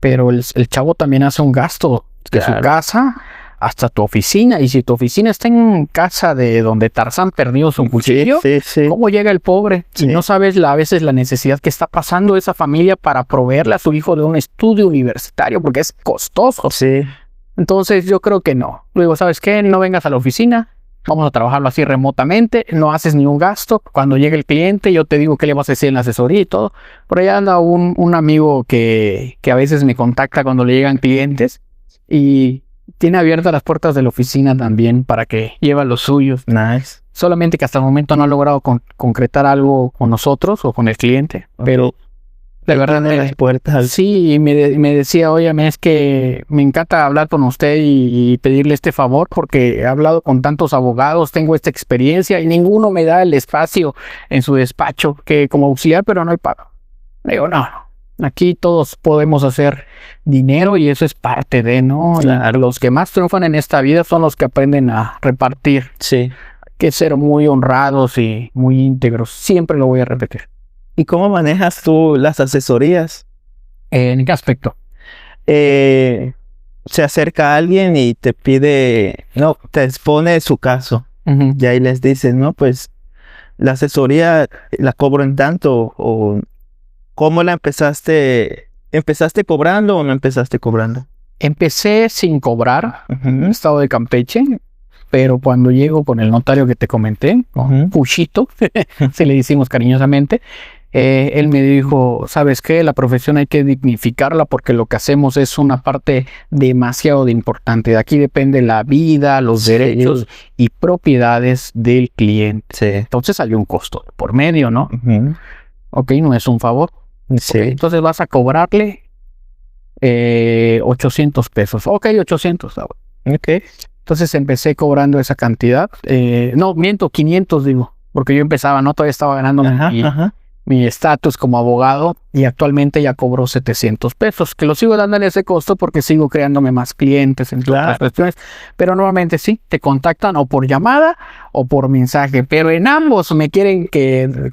D: pero el chavo también hace un gasto de su casa hasta tu oficina, y si tu oficina está en casa de donde Tarzán perdió su cuchillo, ¿cómo llega el pobre? Y no sabes a veces la necesidad que está pasando esa familia para proveerle a su hijo de un estudio universitario, porque es costoso. Entonces yo creo que no. Luego, ¿sabes qué? No vengas a la oficina, vamos a trabajarlo así remotamente, no haces ni un gasto. Cuando llegue el cliente, yo te digo qué le vas a decir en la asesoría y todo. Por allá anda un amigo que a veces me contacta cuando le llegan clientes, y tiene abiertas las puertas de la oficina también para que lleve a los suyos.
C: Nice.
D: Solamente que hasta el momento no ha logrado concretar algo con nosotros o con el cliente. Pero de verdad,
C: las puertas.
D: Sí, me decía, oye, es que me encanta hablar con usted y pedirle este favor, porque he hablado con tantos abogados, tengo esta experiencia y ninguno me da el espacio en su despacho que como auxiliar, pero no hay pago. Le digo, no. Aquí todos podemos hacer dinero y eso es parte de, ¿no?
C: Claro.
D: Los que más triunfan en esta vida son los que aprenden a repartir.
C: Sí.
D: Hay que ser muy honrados y muy íntegros. Siempre lo voy a repetir.
C: ¿Y cómo manejas tú las asesorías?
D: ¿En qué aspecto?
C: Se acerca a alguien y te pide, no, te expone su caso. Y ahí les dicen, no, pues la asesoría la cobro en tanto, o ¿cómo la empezaste? ¿Empezaste cobrando o no empezaste cobrando?
D: Empecé sin cobrar en el estado de Campeche, pero cuando llego con el notario que te comenté, con Puchito, se le decimos cariñosamente, él me dijo, ¿sabes qué? La profesión hay que dignificarla porque lo que hacemos es una parte demasiado importante. De aquí depende la vida, los derechos y propiedades del cliente. Entonces hay un costo por medio, ¿no? Ok, no es un favor. Okay, entonces vas a cobrarle 800 pesos. Ok, 800. Entonces empecé cobrando esa cantidad. No, miento, 500 digo. Porque yo empezaba, ¿no? Todavía estaba ganando mi estatus como abogado, y actualmente ya cobro 700 pesos. Que lo sigo dándole ese costo porque sigo creándome más clientes en otras cuestiones. Pero normalmente sí, te contactan o por llamada o por mensaje. Pero en ambos me quieren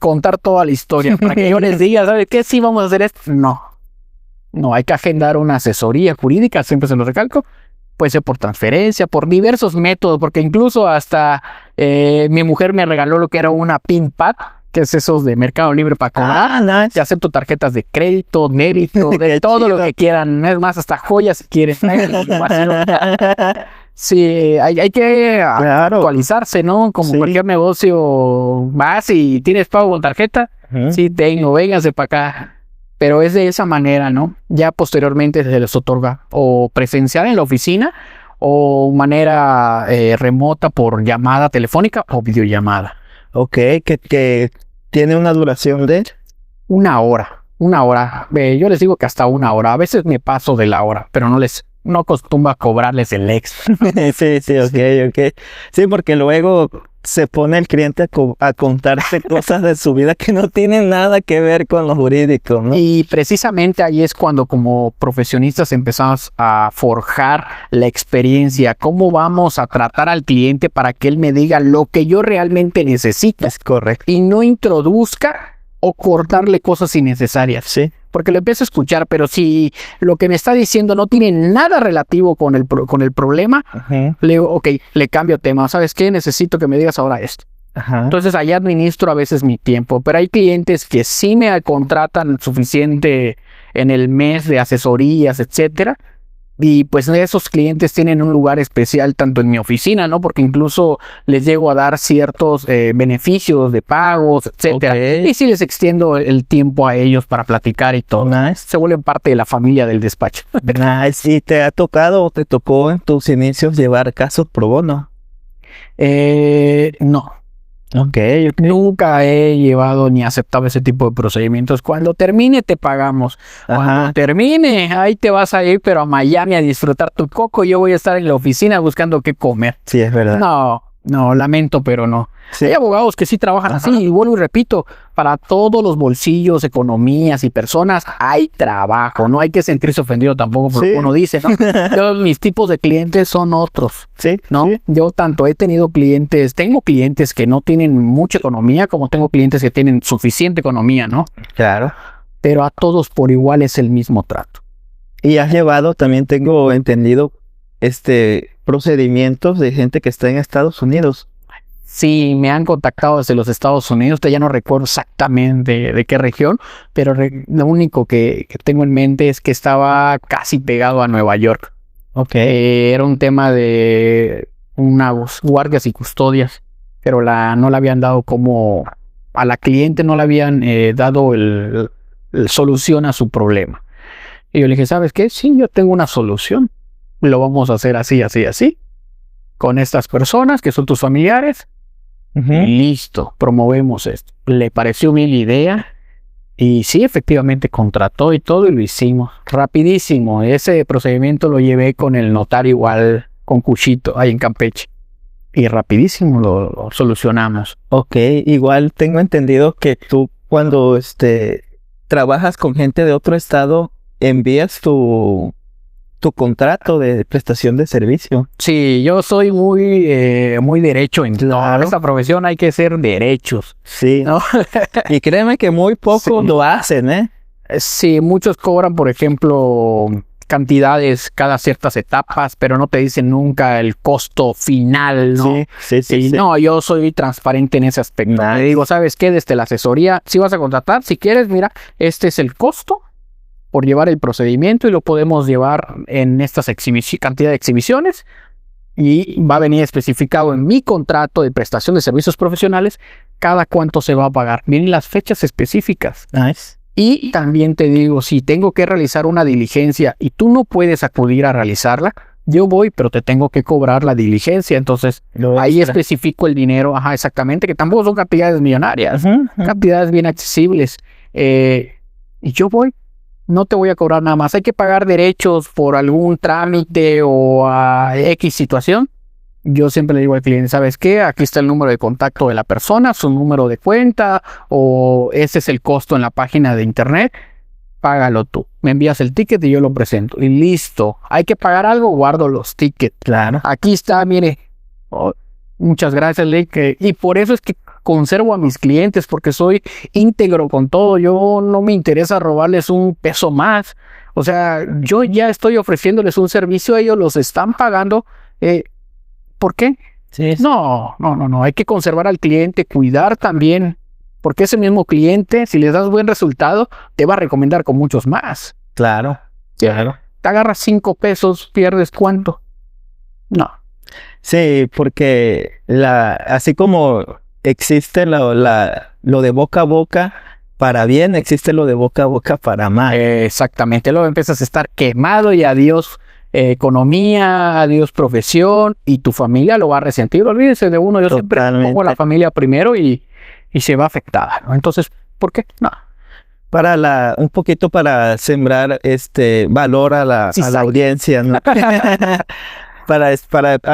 D: contar toda la historia para que yo les diga, ¿sabes qué? Sí, vamos a hacer esto. No, hay que agendar una asesoría jurídica, siempre se lo recalco. Puede ser por transferencia, por diversos métodos, porque incluso hasta mi mujer me regaló lo que era una PIN pad, que es esos de Mercado Libre para cobrar. Y acepto tarjetas de crédito, débito, de todo lo que quieran. Es más, hasta joyas si quieren. Sí, hay que actualizarse, ¿no? Como cualquier negocio, vas y tienes pago con tarjeta. Sí, tengo, vénganse para acá. Pero es de esa manera, ¿no? Ya posteriormente se les otorga o presencial en la oficina o manera remota por llamada telefónica o videollamada.
C: Ok, que tiene una duración de
D: 1 hora. 1 hora. Yo les digo que hasta 1 hora. A veces me paso de la hora, pero no acostumbro a cobrarles el extra.
C: ok. Sí, porque luego se pone el cliente a contarse cosas de su vida que no tienen nada que ver con lo jurídico, ¿no?
D: Y precisamente ahí es cuando como profesionistas empezamos a forjar la experiencia. ¿Cómo vamos a tratar al cliente para que él me diga lo que yo realmente necesito?
C: Es correcto.
D: Y no introduzca o cortarle cosas innecesarias.
C: Sí.
D: Porque lo empiezo a escuchar, pero si lo que me está diciendo no tiene nada relativo con el problema, le digo, ok, le cambio tema. ¿Sabes qué? Necesito que me digas ahora esto. Entonces allá administro a veces mi tiempo, pero hay clientes que sí me contratan suficiente en el mes de asesorías, etcétera. Y pues esos clientes tienen un lugar especial tanto en mi oficina, ¿no? Porque incluso les llego a dar ciertos beneficios de pagos, etcétera. Y sí les extiendo el tiempo a ellos para platicar y todo. Se vuelven parte de la familia del despacho.
C: ¿Y te ha tocado o te tocó en tus inicios llevar casos pro bono?
D: No.
C: Ok, ok.
D: Nunca he llevado ni aceptado ese tipo de procedimientos. Cuando termine, te pagamos. Cuando
C: Ajá.
D: termine, ahí te vas a ir, pero a Miami a disfrutar tu coco. Yo voy a estar en la oficina buscando qué comer.
C: Sí, es verdad.
D: No, lamento, pero no.
C: Sí.
D: Hay abogados que sí trabajan así, y vuelvo y repito, para todos los bolsillos, economías y personas hay trabajo. No hay que sentirse ofendido tampoco por lo
C: Sí.
D: que uno dice, ¿no? Mis tipos de clientes son otros.
C: Sí,
D: ¿No?
C: sí.
D: Yo tengo clientes que no tienen mucha economía, como tengo clientes que tienen suficiente economía, ¿no?
C: Claro.
D: Pero a todos por igual es el mismo trato.
C: Y has llevado, también tengo entendido, procedimientos de gente que está en Estados Unidos.
D: Sí, me han contactado desde los Estados Unidos, ya no recuerdo exactamente de qué región, pero lo único que tengo en mente es que estaba casi pegado a Nueva York.
C: Ok.
D: Era un tema de unas guardias y custodias, pero no le habían dado como a la cliente, no le habían dado el solución a su problema. Y yo le dije, ¿sabes qué? Sí, yo tengo una solución. Lo vamos a hacer así, así, así, con estas personas que son tus familiares.
C: Ujú.
D: Y listo, promovemos esto. Le pareció bien la idea. Y sí, efectivamente contrató y todo y lo hicimos. Rapidísimo. Ese procedimiento lo llevé con el notario igual, con Cuchito, ahí en Campeche. Y rapidísimo lo solucionamos.
C: Ok, igual tengo entendido que tú cuando trabajas con gente de otro estado, envías tu contrato de prestación de servicio.
D: Sí, yo soy muy derecho en
C: Claro.
D: esta profesión, hay que ser derechos,
C: Sí.
D: ¿no?
C: Y créeme que muy pocos
D: Sí.
C: lo hacen, ¿eh?
D: Sí, muchos cobran, por ejemplo, cantidades cada ciertas etapas, pero no te dicen nunca el costo final, ¿no?
C: Sí.
D: No, yo soy transparente en ese aspecto.
C: Nice.
D: Te digo, ¿sabes qué? Desde la asesoría, si vas a contratar, si quieres, mira, este es el costo por llevar el procedimiento y lo podemos llevar en estas cantidad de exhibiciones y va a venir especificado en mi contrato de prestación de servicios profesionales cada cuánto se va a pagar. Vienen las fechas específicas.
C: Nice.
D: Y también te digo, si tengo que realizar una diligencia y tú no puedes acudir a realizarla, yo voy, pero te tengo que cobrar la diligencia. Entonces, ahí
C: extra.
D: especifico el dinero, ajá, exactamente, que tampoco son cantidades millonarias,
C: Ujú, ujú.
D: cantidades bien accesibles. Y yo voy, no te voy a cobrar nada más. Hay que pagar derechos por algún trámite o a X situación. Yo siempre le digo al cliente, ¿sabes qué? Aquí está el número de contacto de la persona, su número de cuenta, o ese es el costo en la página de internet. Págalo tú. Me envías el ticket y yo lo presento. Y listo. ¿Hay que pagar algo? Guardo los tickets.
C: Claro.
D: Aquí está, mire. Oh, muchas gracias, Lick. Y por eso es que conservo a mis clientes, porque soy íntegro con todo. Yo no me interesa robarles un peso más. O sea, yo ya estoy ofreciéndoles un servicio, ellos los están pagando. ¿Por qué?
C: Sí.
D: No. Hay que conservar al cliente, cuidar también. Porque ese mismo cliente, si le das buen resultado, te va a recomendar con muchos más.
C: Claro. Claro.
D: Te agarras 5 pesos, pierdes ¿cuánto? No.
C: Sí, porque así como existe lo de boca a boca para bien, existe lo de boca a boca para mal.
D: Exactamente. Luego empiezas a estar quemado y adiós economía, adiós profesión y tu familia lo va a resentir. Olvídense de uno. Yo siempre pongo a la familia primero y se va afectada, ¿no? Entonces, ¿por qué? No.
C: Un poquito para sembrar valor a la audiencia, ¿no? para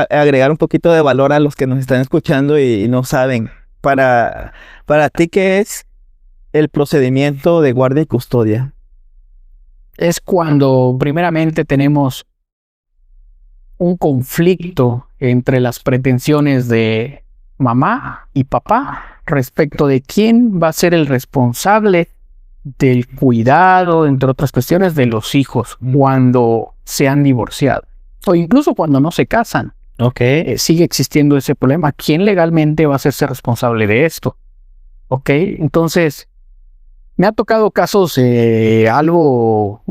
C: agregar un poquito de valor a los que nos están escuchando y no saben. Para ti, ¿qué es el procedimiento de guardia y custodia?
D: Es cuando primeramente tenemos un conflicto entre las pretensiones de mamá y papá respecto de quién va a ser el responsable del cuidado, entre otras cuestiones, de los hijos cuando se han divorciado o incluso cuando no se casan.
C: Okay.
D: Sigue existiendo ese problema. ¿Quién legalmente va a hacerse responsable de esto? Ok, entonces me ha tocado casos algo,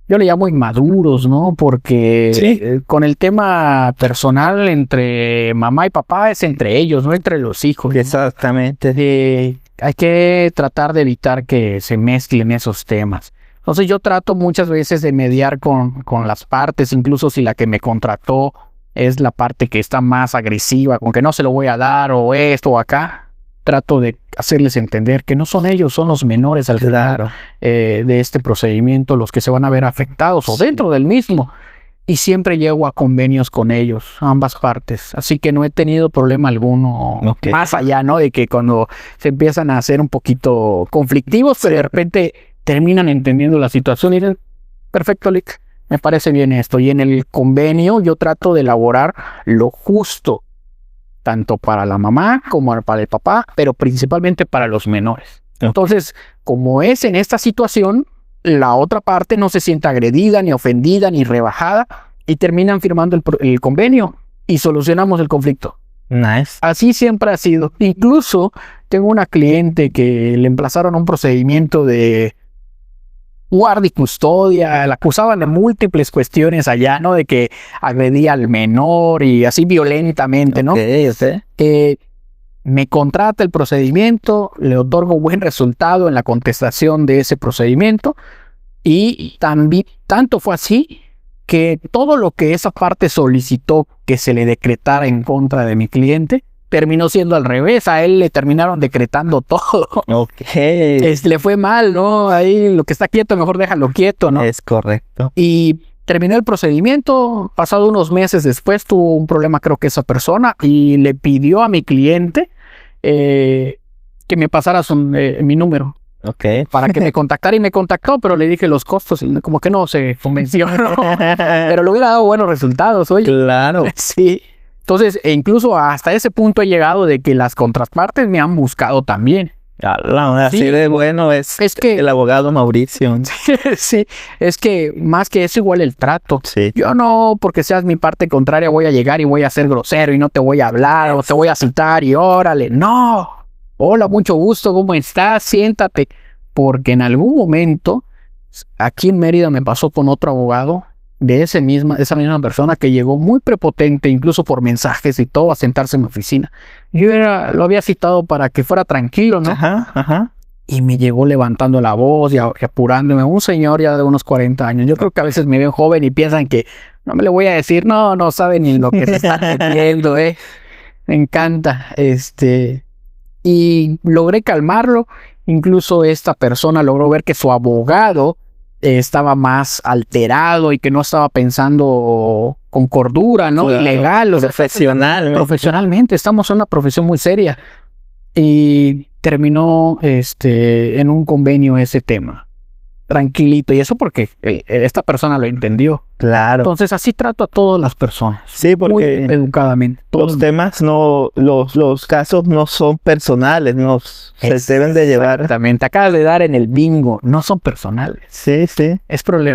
D: yo le llamo inmaduros, ¿no? Porque con el tema personal entre mamá y papá es entre ellos, no entre los hijos, ¿no?
C: Exactamente.
D: Hay que tratar de evitar que se mezclen esos temas. Entonces yo trato muchas veces de mediar con las partes, incluso si la que me contrató es la parte que está más agresiva, con que no se lo voy a dar o esto o acá. Trato de hacerles entender que no son ellos, son los menores al final de este procedimiento los que se van a ver afectados o dentro del mismo. Y siempre llego a convenios con ellos, ambas partes. Así que no he tenido problema alguno. Más allá, ¿no? De que cuando se empiezan a hacer un poquito conflictivos, pero de repente terminan entendiendo la situación y dicen, perfecto, Lick, me parece bien esto. Y en el convenio yo trato de elaborar lo justo, tanto para la mamá como para el papá, pero principalmente para los menores. Entonces, como es en esta situación, la otra parte no se siente agredida, ni ofendida, ni rebajada, y terminan firmando el convenio y solucionamos el conflicto.
C: Nice.
D: Así siempre ha sido. Incluso tengo una cliente que le emplazaron a un procedimiento de guardia y custodia, la acusaban de múltiples cuestiones allá, ¿no? De que agredía al menor y así violentamente, ¿no? Me contrata el procedimiento, le otorgo buen resultado en la contestación de ese procedimiento y también, tanto fue así que todo lo que esa parte solicitó que se le decretara en contra de mi cliente terminó siendo al revés. A él le terminaron decretando todo. Le fue mal, ¿no? Ahí lo que está quieto, mejor déjalo quieto, ¿no?
C: Es correcto.
D: Y terminó el procedimiento. Pasado unos meses después tuvo un problema, creo que esa persona, y le pidió a mi cliente que me pasara mi número. Para que me contactara, y me contactó, pero le dije los costos y como que no se convenció, ¿no? Pero le hubiera dado buenos resultados, oye.
C: Claro.
D: Sí. Entonces, incluso hasta ese punto he llegado de que las contrapartes me han buscado también.
C: Así de bueno es que el abogado Mauricio.
D: Sí, es que más que eso, igual el trato.
C: Sí.
D: Yo no, porque seas mi parte contraria, voy a llegar y voy a ser grosero y no te voy a hablar o te voy a citar y órale. No. Hola, mucho gusto, ¿cómo estás? Siéntate. Porque en algún momento, aquí en Mérida me pasó con otro abogado de esa misma persona que llegó muy prepotente, incluso por mensajes y todo, a sentarse en mi oficina. Yo lo había citado para que fuera tranquilo, ¿no? Y me llegó levantando la voz y apurándome. Un señor ya de unos 40 años. Yo creo que a veces me ven joven y piensan que no me le voy a decir, no sabe ni lo que se está metiendo, Me encanta. Y logré calmarlo. Incluso esta persona logró ver que su abogado estaba más alterado y que no estaba pensando con cordura, ¿no? Claro. Legal, profesionalmente. Estamos en una profesión muy seria. Y terminó en un convenio ese tema. Tranquilito. Y eso porque esta persona lo entendió.
C: Claro.
D: Entonces así trato a todas las personas.
C: Sí, porque
D: muy educadamente.
C: Los temas los casos no son personales, se deben de llevar.
D: Exactamente. Acabas de dar en el bingo. No son personales.
C: Sí.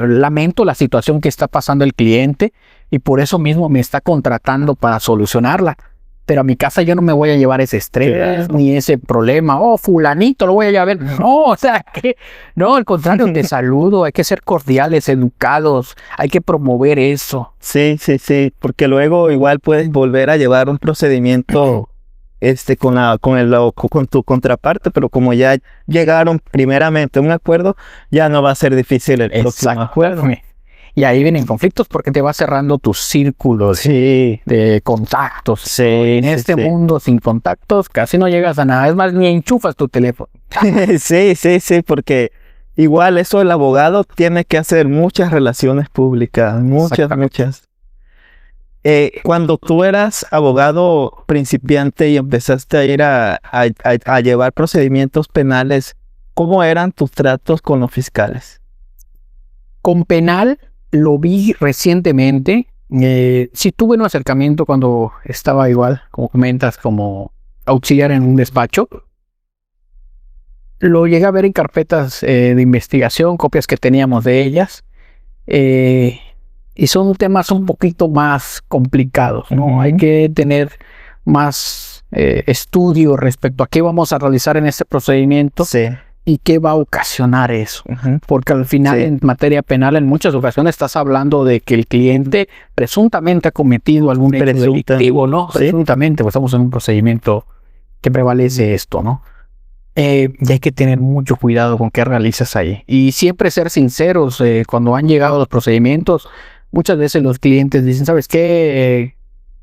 D: Lamento la situación que está pasando el cliente y por eso mismo me está contratando para solucionarla. Pero a mi casa yo no me voy a llevar ese estrés, ni ese problema. Fulanito, lo voy a llevar. No, o sea, que no, al contrario, te saludo. Hay que ser cordiales, educados. Hay que promover eso.
C: Sí, porque luego igual puedes volver a llevar un procedimiento con tu contraparte, pero como ya llegaron primeramente a un acuerdo, ya no va a ser difícil el próximo acuerdo.
D: Y ahí vienen conflictos porque te va cerrando tus círculos de contactos. En este mundo sin contactos casi no llegas a nada. Es más, ni enchufas tu teléfono.
C: Sí, porque igual eso el abogado tiene que hacer muchas relaciones públicas, muchas. Cuando tú eras abogado principiante y empezaste a ir a llevar procedimientos penales, ¿cómo eran tus tratos con los fiscales?
D: Con penal lo vi recientemente. Sí tuve un acercamiento cuando estaba igual, como comentas, como auxiliar en un despacho. Lo llegué a ver en carpetas de investigación, copias que teníamos de ellas. Y son temas un poquito más complicados, ¿no? Hay que tener más estudio respecto a qué vamos a realizar en este procedimiento. ¿Y qué va a ocasionar eso? Porque al final, en materia penal, en muchas ocasiones estás hablando de que el cliente presuntamente ha cometido algún hecho delictivo, ¿no? Presuntamente, pues estamos en un procedimiento que prevalece esto, ¿no? Y hay que tener mucho cuidado con qué realizas ahí. Y siempre ser sinceros. Cuando han llegado los procedimientos, muchas veces los clientes dicen, ¿sabes qué?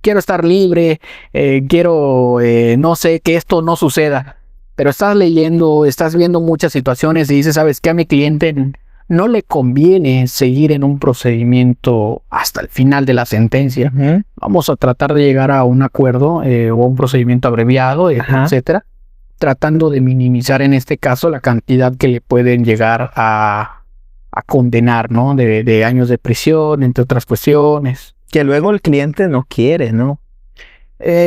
D: quiero estar libre, quiero, no sé, que esto no suceda. Pero estás leyendo, estás viendo muchas situaciones y dices, ¿sabes qué? A mi cliente no le conviene seguir en un procedimiento hasta el final de la sentencia. Vamos a tratar de llegar a un acuerdo o un procedimiento abreviado, etcétera, tratando de minimizar en este caso la cantidad que le pueden llegar a condenar, ¿no? De años de prisión, entre otras cuestiones.
C: Que luego el cliente no quiere, ¿no?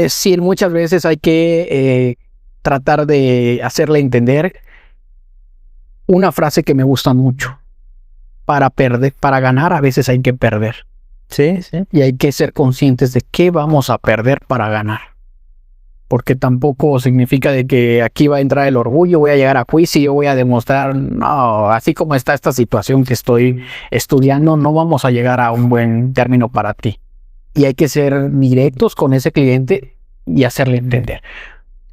D: Sí, muchas veces hay que tratar de hacerle entender una frase que me gusta mucho. Para ganar a veces hay que perder.
C: Sí, sí.
D: Y hay que ser conscientes de qué vamos a perder para ganar. Porque tampoco significa de que aquí va a entrar el orgullo, voy a llegar a juicio y yo voy a demostrar, no, así como está esta situación que estoy estudiando, no vamos a llegar a un buen término para ti. Y hay que ser directos con ese cliente y hacerle entender.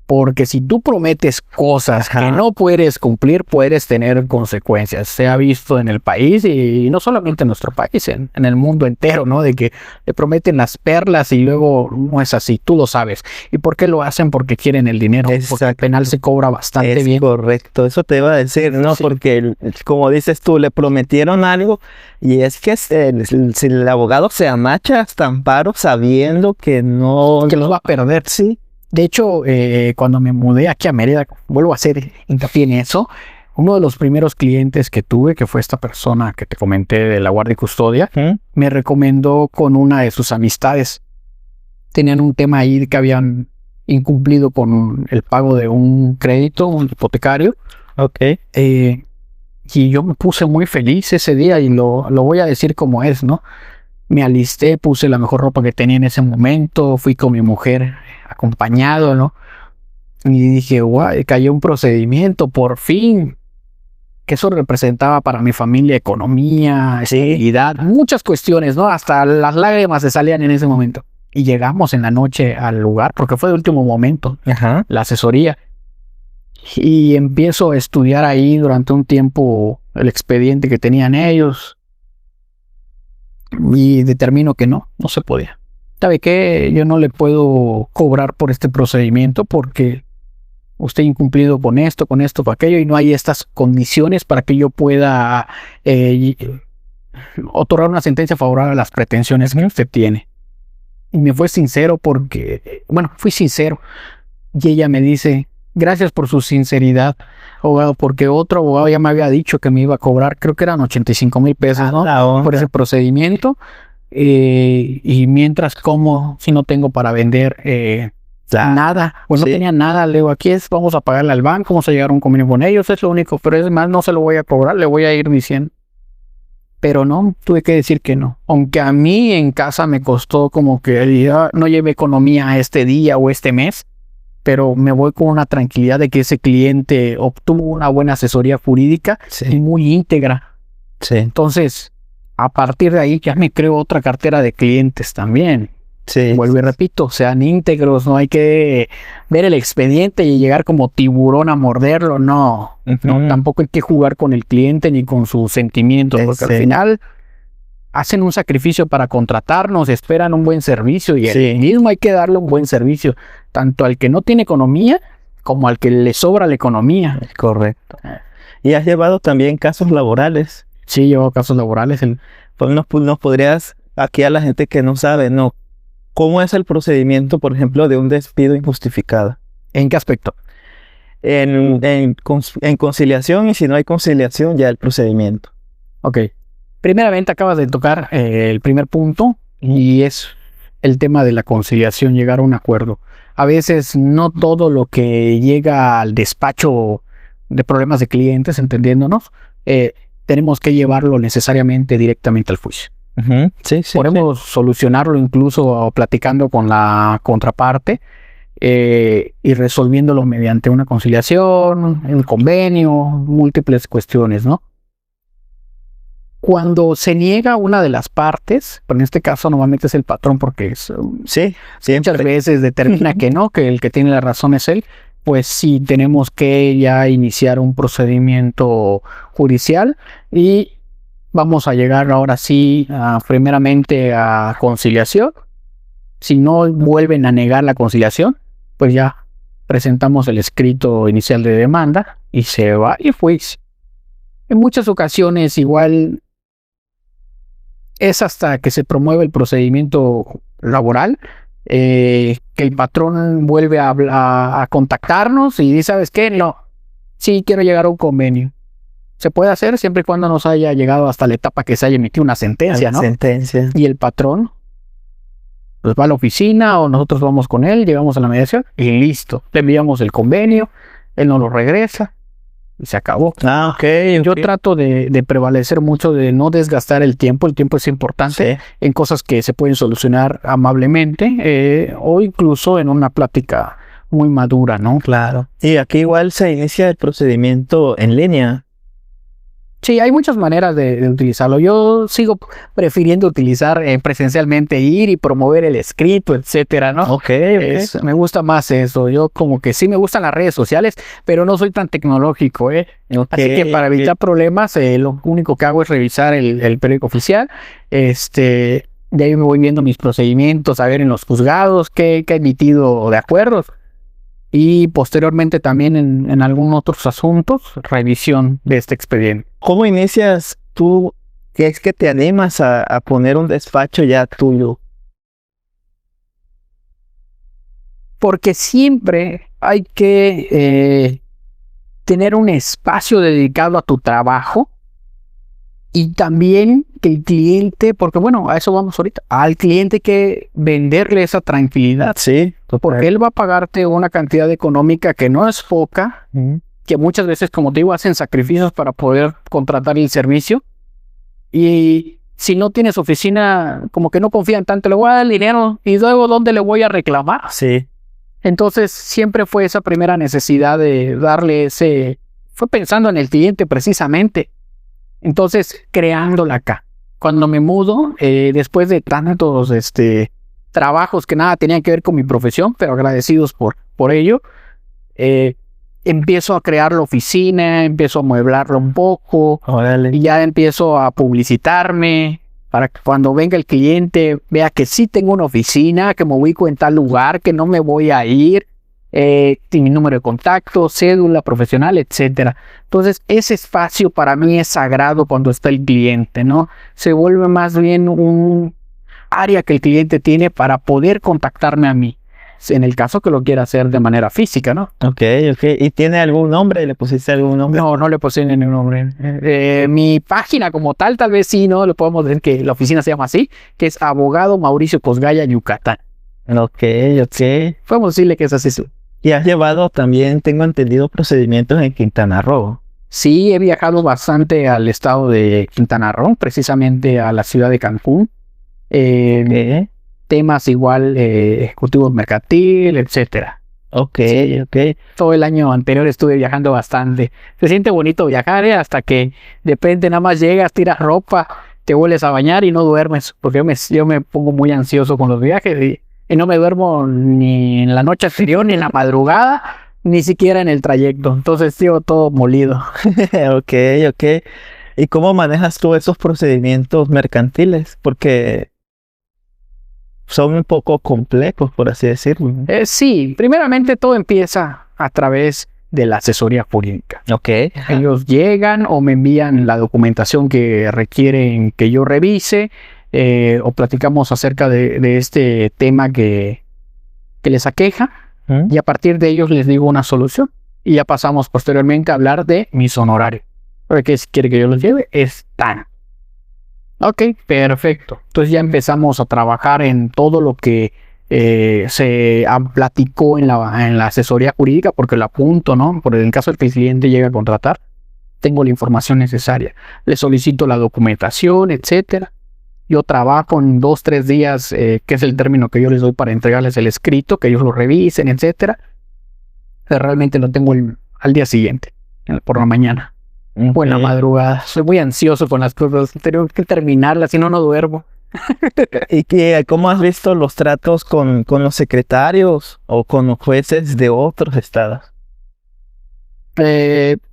D: Porque si tú prometes cosas que no puedes cumplir, puedes tener consecuencias. Se ha visto en el país y no solamente en nuestro país, en el mundo entero, ¿no? De que le prometen las perlas y luego no es así, tú lo sabes. ¿Y por qué lo hacen? Porque quieren el dinero.
C: Exacto.
D: Porque el penal se cobra bastante bien.
C: Correcto, eso te iba a decir, ¿no?
D: Sí.
C: Porque, como dices tú, le prometieron algo y es que si el abogado se amacha hasta amparo sabiendo que no...
D: Que los va a perder.
C: Sí.
D: De hecho, cuando me mudé aquí a Mérida, vuelvo a hacer hincapié en eso, uno de los primeros clientes que tuve, que fue esta persona que te comenté de la guardia y custodia, me recomendó con una de sus amistades. Tenían un tema ahí que habían incumplido con el pago de un crédito, un hipotecario.
C: Ok.
D: Y yo me puse muy feliz ese día y lo voy a decir como es, ¿no? Me alisté, puse la mejor ropa que tenía en ese momento, fui con mi mujer acompañado, ¿no? Y dije, guau, cayó un procedimiento, por fin. Que eso representaba para mi familia economía, estabilidad, muchas cuestiones, ¿no? Hasta las lágrimas se salían en ese momento. Y llegamos en la noche al lugar, porque fue de último momento, la asesoría. Y empiezo a estudiar ahí durante un tiempo el expediente que tenían ellos. Y determino que no se podía. ¿Sabe qué? Yo no le puedo cobrar por este procedimiento porque usted ha incumplido con esto, con aquello, y no hay estas condiciones para que yo pueda otorgar una sentencia favorable a las pretensiones que usted tiene. Y me fue sincero porque, fui sincero. Y ella me dice, gracias por su sinceridad, abogado, porque otro abogado ya me había dicho que me iba a cobrar, creo que eran 85,000 pesos, ¿no? Por ese procedimiento. Y mientras, como si no tengo para vender nada, pues no tenía nada, le digo, vamos a pagarle al banco, vamos a llegar a un convenio con ellos, es lo único, pero es más, no se lo voy a cobrar, le voy a ir diciendo. Pero no, tuve que decir que no. Aunque a mí en casa me costó como que no lleve economía este día o este mes, pero me voy con una tranquilidad de que ese cliente obtuvo una buena asesoría jurídica y muy íntegra.
C: Sí.
D: Entonces, a partir de ahí ya me creo otra cartera de clientes también.
C: Sí.
D: Vuelvo y repito, sean íntegros, no hay que ver el expediente y llegar como tiburón a morderlo, no. No, tampoco hay que jugar con el cliente ni con sus sentimientos, porque al final hacen un sacrificio para contratarnos, esperan un buen servicio y el mismo hay que darle un buen servicio, tanto al que no tiene economía como al que le sobra la economía.
C: Correcto. Y has llevado también casos laborales.
D: Sí, llevo casos laborales.
C: Pues nos podrías, aquí a la gente que no sabe, ¿no? ¿Cómo es el procedimiento, por ejemplo, de un despido injustificado?
D: ¿En qué aspecto?
C: En conciliación, y si no hay conciliación, ya el procedimiento.
D: Ok. Primeramente acabas de tocar el primer punto y es el tema de la conciliación, llegar a un acuerdo. A veces no todo lo que llega al despacho de problemas de clientes, entendiéndonos, tenemos que llevarlo necesariamente directamente al juicio. Podemos solucionarlo incluso platicando con la contraparte y resolviéndolo mediante una conciliación, un convenio, múltiples cuestiones, ¿no? Cuando se niega una de las partes, pero en este caso normalmente es el patrón porque muchas veces determina que no, que el que tiene la razón es él, pues sí tenemos que ya iniciar un procedimiento judicial y vamos a llegar ahora sí primeramente a conciliación Si no vuelven a negar la conciliación, pues ya presentamos el escrito inicial de demanda y se va y juicio. En muchas ocasiones igual es hasta que se promueve el procedimiento laboral, que el patrón vuelve a contactarnos y dice, ¿sabes qué? No, sí quiero llegar a un convenio. Se puede hacer siempre y cuando nos haya llegado hasta la etapa que se haya emitido una sentencia, ¿no?
C: Sentencia.
D: Y el patrón pues va a la oficina o nosotros vamos con él, llegamos a la mediación y listo. Le enviamos el convenio, él nos lo regresa y se acabó.
C: Ah, ok.
D: Yo trato de prevalecer mucho de no desgastar el tiempo es importante,
C: Sí.
D: en cosas que se pueden solucionar amablemente, o incluso en una plática muy madura, ¿no?
C: Claro. Y aquí igual se inicia el procedimiento en línea.
D: Sí, hay muchas maneras de utilizarlo. Yo sigo prefiriendo utilizar presencialmente, ir y promover el escrito, etcétera, ¿no?
C: Ok.
D: Me gusta más eso. Yo como que sí me gustan las redes sociales, pero no soy tan tecnológico, ¿eh?
C: Ok,
D: Así que para evitar problemas, lo único que hago es revisar el periódico oficial. De ahí me voy viendo mis procedimientos, a ver en los juzgados qué ha emitido de acuerdos. Y posteriormente también en algunos otros asuntos, revisión de este expediente.
C: ¿Cómo inicias tú? ¿Qué es que te animas a poner un despacho ya tuyo?
D: Porque siempre hay que tener un espacio dedicado a tu trabajo y también que el cliente, porque bueno, a eso vamos ahorita, al cliente hay que venderle esa tranquilidad,
C: Sí.
D: porque él va a pagarte una cantidad económica que no es poca, que muchas veces, como te digo, hacen sacrificios para poder contratar el servicio, y si no tienes oficina, como que no confían tanto, le voy a dar el dinero y luego ¿dónde le voy a reclamar?
C: Sí.
D: Entonces siempre fue esa primera necesidad de darle fue pensando en el cliente precisamente. Entonces creándola acá. Cuando me mudo, después de tantos trabajos que nada tenían que ver con mi profesión, pero agradecidos por ello, empiezo a crear la oficina, empiezo a mueblarla un poco,
C: Órale.
D: y ya empiezo a publicitarme para que cuando venga el cliente vea que sí tengo una oficina, que me ubico en tal lugar, que no me voy a ir, mi número de contacto, cédula profesional, etcétera. Entonces, ese espacio para mí es sagrado cuando está el cliente, ¿no? Se vuelve más bien un área que el cliente tiene para poder contactarme a mí, en el caso que lo quiera hacer de manera física, ¿no?
C: Ok. ¿Y tiene algún nombre? ¿Le pusiste algún nombre?
D: No le puse ningún nombre. Mi página como tal vez sí, ¿no? Le podemos decir que la oficina se llama así, que es Abogado Mauricio Cosgaya, Yucatán.
C: Ok.
D: Podemos decirle que es así.
C: Y has llevado también, tengo entendido, procedimientos en Quintana Roo.
D: Sí, he viajado bastante al estado de Quintana Roo, precisamente a la ciudad de Cancún. Temas igual, ejecutivos mercantil, etcétera.
C: Ok.
D: Todo el año anterior estuve viajando bastante. Se siente bonito viajar, hasta que de repente nada más llegas, tiras ropa, te vuelves a bañar y no duermes, porque yo me pongo muy ansioso con los viajes y no me duermo ni en la noche anterior, ni en la madrugada, ni siquiera en el trayecto. Entonces sigo todo molido.
C: Ok. ¿Y cómo manejas tú esos procedimientos mercantiles? Porque son un poco complejos, por así decirlo.
D: Sí, primeramente todo empieza a través de la asesoría jurídica.
C: Ok.
D: Ellos llegan o me envían la documentación que requieren que yo revise, o platicamos acerca de este tema que les aqueja, y a partir de ellos les digo una solución. Y ya pasamos posteriormente a hablar de mis honorarios. Porque si quiere que yo los lleve, es tan. Ok, perfecto. Entonces ya empezamos a trabajar en todo lo que se platicó en la asesoría jurídica, porque lo apunto, ¿no? Por el caso de que el cliente llegue a contratar, tengo la información necesaria. Le solicito la documentación, etcétera. Yo trabajo en 2-3 días, que es el término que yo les doy para entregarles el escrito, que ellos lo revisen, etcétera. Pero realmente lo tengo al día siguiente, por la mañana. O en la madrugada. Soy muy ansioso con las cosas. Tengo que terminarlas, si no, no duermo.
C: ¿Y cómo has visto los tratos con los secretarios o con los jueces de otros estados?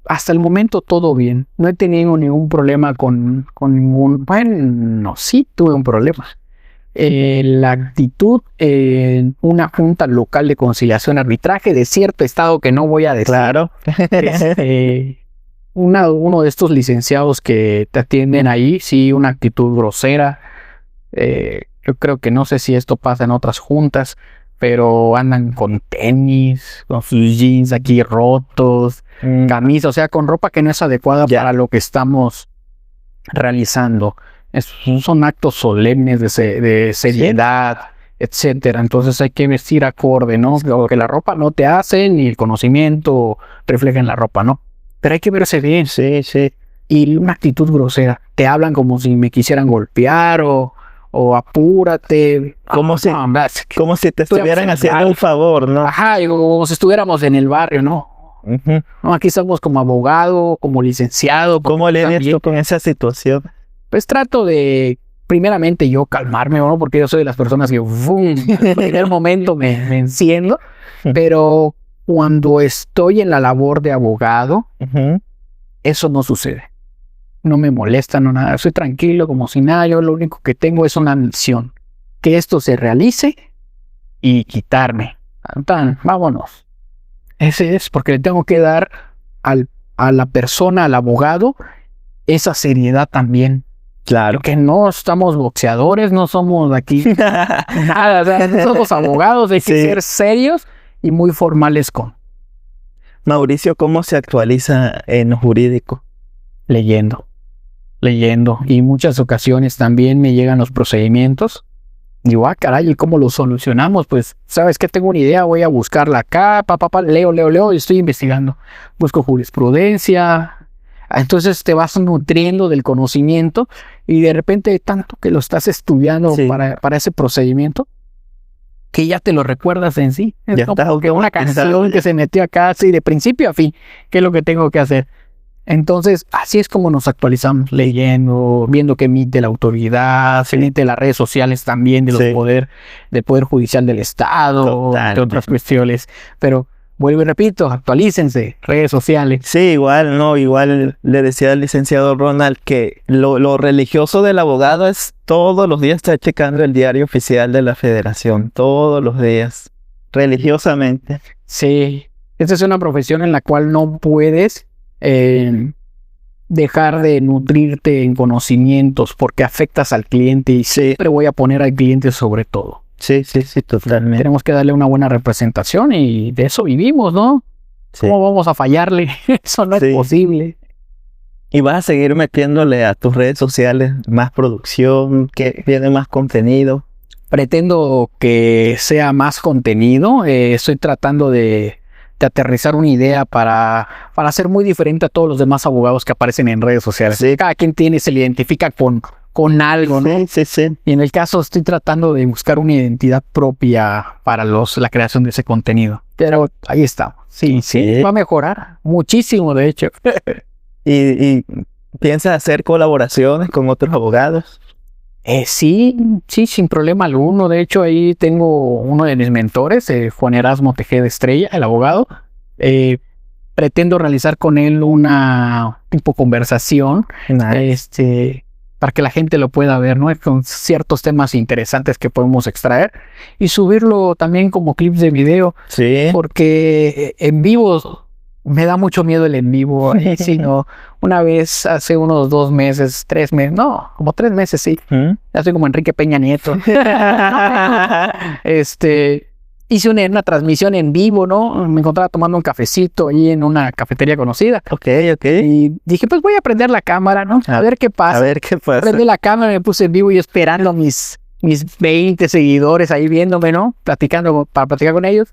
D: Hasta el momento todo bien. No he tenido ningún problema con ningún... Bueno, sí tuve un problema. la actitud en una junta local de conciliación y arbitraje de cierto estado que no voy a decir.
C: Claro.
D: Uno de estos licenciados que te atienden ahí, sí, una actitud grosera. Yo creo que no sé si esto pasa en otras juntas, pero andan con tenis, con sus jeans aquí rotos, camisa, o sea, con ropa que no es adecuada para lo que estamos realizando. Son actos solemnes de seriedad, etcétera. Entonces hay que vestir acorde, ¿no? Que la ropa no te hace ni el conocimiento refleja en la ropa, ¿no? Pero hay que verse bien.
C: Sí, sí.
D: Y una actitud grosera. Te hablan como si me quisieran golpear o apúrate.
C: Como si te estuvieran haciendo un favor, ¿no?
D: Ajá, como si estuviéramos en el barrio, ¿no?
C: Uh-huh.
D: No, aquí estamos como abogado, como licenciado.
C: ¿Cómo lidias tú con esa situación?
D: Pues trato de, primeramente yo calmarme, ¿no? Porque yo soy de las personas que, en el primer momento me enciendo, pero cuando estoy en la labor de abogado, eso no sucede. No me molesta, no nada. Soy tranquilo, como si nada. Yo lo único que tengo es una misión. Que esto se realice y quitarme. Vámonos. Ese es porque le tengo que dar a la persona, al abogado, esa seriedad también.
C: Claro.
D: Que no estamos boxeadores, no somos aquí nada. O sea, no somos abogados, hay que ser serios y muy formales con.
C: Mauricio, ¿cómo se actualiza en lo jurídico?
D: Leyendo. Y muchas ocasiones también me llegan los procedimientos. Digo, caray, ¿y cómo lo solucionamos? Pues, ¿sabes qué? Tengo una idea, voy a buscarla acá, leo y estoy investigando. Busco jurisprudencia. Entonces te vas nutriendo del conocimiento y de repente tanto que lo estás estudiando para ese procedimiento que ya te lo recuerdas en sí. Es como que una canción que se metió acá así de principio a fin. ¿Qué es lo que tengo que hacer? Entonces, así es como nos actualizamos, leyendo, viendo qué emite la autoridad, se emite las redes sociales también del Poder Judicial del Estado, de otras cuestiones. Pero vuelvo y repito, actualícense, redes sociales.
C: Sí, igual le decía al licenciado Ronald que lo religioso del abogado es todos los días estar checando el diario oficial de la Federación, todos los días, religiosamente.
D: Sí, esta es una profesión en la cual no puedes dejar de nutrirte en conocimientos porque afectas al cliente y siempre voy a poner al cliente sobre todo.
C: Sí, totalmente.
D: Tenemos que darle una buena representación y de eso vivimos, ¿no? Sí. ¿Cómo vamos a fallarle? Eso no es posible.
C: Y vas a seguir metiéndole a tus redes sociales más producción, que viene más contenido.
D: Pretendo que sea más contenido. Estoy tratando de aterrizar una idea para ser muy diferente a todos los demás abogados que aparecen en redes sociales. Sí. Cada quien se le identifica con algo, ¿no?
C: Sí.
D: Y en el caso estoy tratando de buscar una identidad propia para la creación de ese contenido. Pero ahí está. Sí, va a mejorar muchísimo, de hecho.
C: ¿Y piensas hacer colaboraciones con otros abogados?
D: Sí, sin problema alguno. De hecho, ahí tengo uno de mis mentores, Juan Erasmo Tejeda Estrella, el abogado. Pretendo realizar con él una tipo conversación, nice. Para que la gente lo pueda ver, ¿no? Con ciertos temas interesantes que podemos extraer y subirlo también como clips de video. Sí. Porque en vivo me da mucho miedo el en vivo. Sino una vez hace unos 2 meses, 3 meses, no, como 3 meses, sí. Ya soy como Enrique Peña Nieto. Hice una transmisión en vivo, ¿no? Me encontraba tomando un cafecito ahí en una cafetería conocida.
C: Ok.
D: Y dije, pues voy a prender la cámara, ¿no? A ver qué pasa. Prendí la cámara, me puse en vivo y esperando mis 20 seguidores ahí viéndome, ¿no? Para platicar con ellos.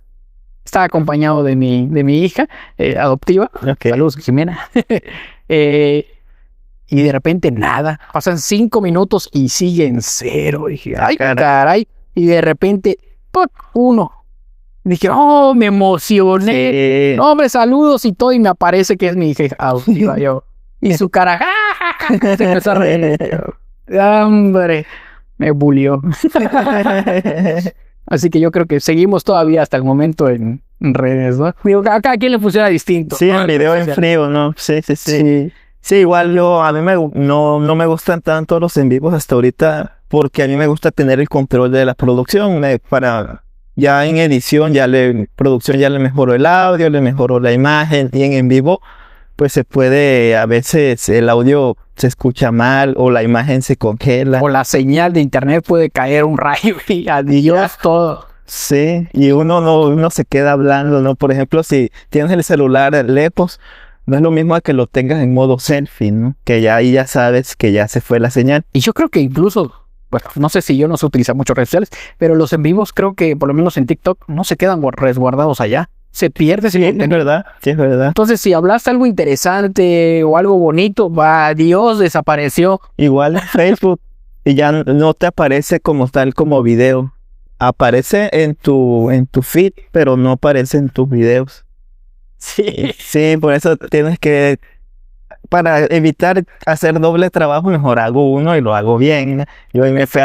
D: Estaba acompañado de mi hija adoptiva. Okay. Saludos, Jimena. Y de repente nada. Pasan 5 minutos y sigue en 0. Dije, ay, caray. Y de repente, ¡pum! 1. Dije, me emocioné. Sí. Hombre, saludos y todo. Y me aparece que es mi hija adoptiva. Yo. Y su cara, se empezó a reír. Hombre, me bulió. Así que yo creo que seguimos todavía hasta el momento en redes, ¿no? Digo, a cada quien le funciona distinto.
C: Sí, en video en frío, ¿no? Sí, igual a mí no me gustan tanto los en vivos hasta ahorita. porque a mí me gusta tener el control de la producción. Para ya en edición, producción ya le mejoró el audio, le mejoró la imagen, y en vivo pues se puede, a veces el audio se escucha mal o la imagen se congela.
D: O la señal de internet puede caer un rayo y adiós todo.
C: Sí, y uno se queda hablando, ¿no? Por ejemplo, si tienes el celular lejos, no es lo mismo a que lo tengas en modo selfie, ¿no? Que ya ahí ya sabes que ya se fue la señal.
D: Y yo creo que incluso, bueno, no sé si yo no sé utilizar mucho redes sociales, pero los en vivos creo que por lo menos en TikTok no se quedan resguardados allá. Se pierde.
C: Sí, es verdad, sí, es verdad.
D: Entonces, si hablaste algo interesante o algo bonito, adiós, desapareció.
C: Igual en Facebook, y ya no te aparece como tal como video. Aparece en tu feed, pero no aparece en tus videos.
D: Sí.
C: Sí, por eso tienes que, para evitar hacer doble trabajo, mejor hago uno y lo hago bien. Yo me fui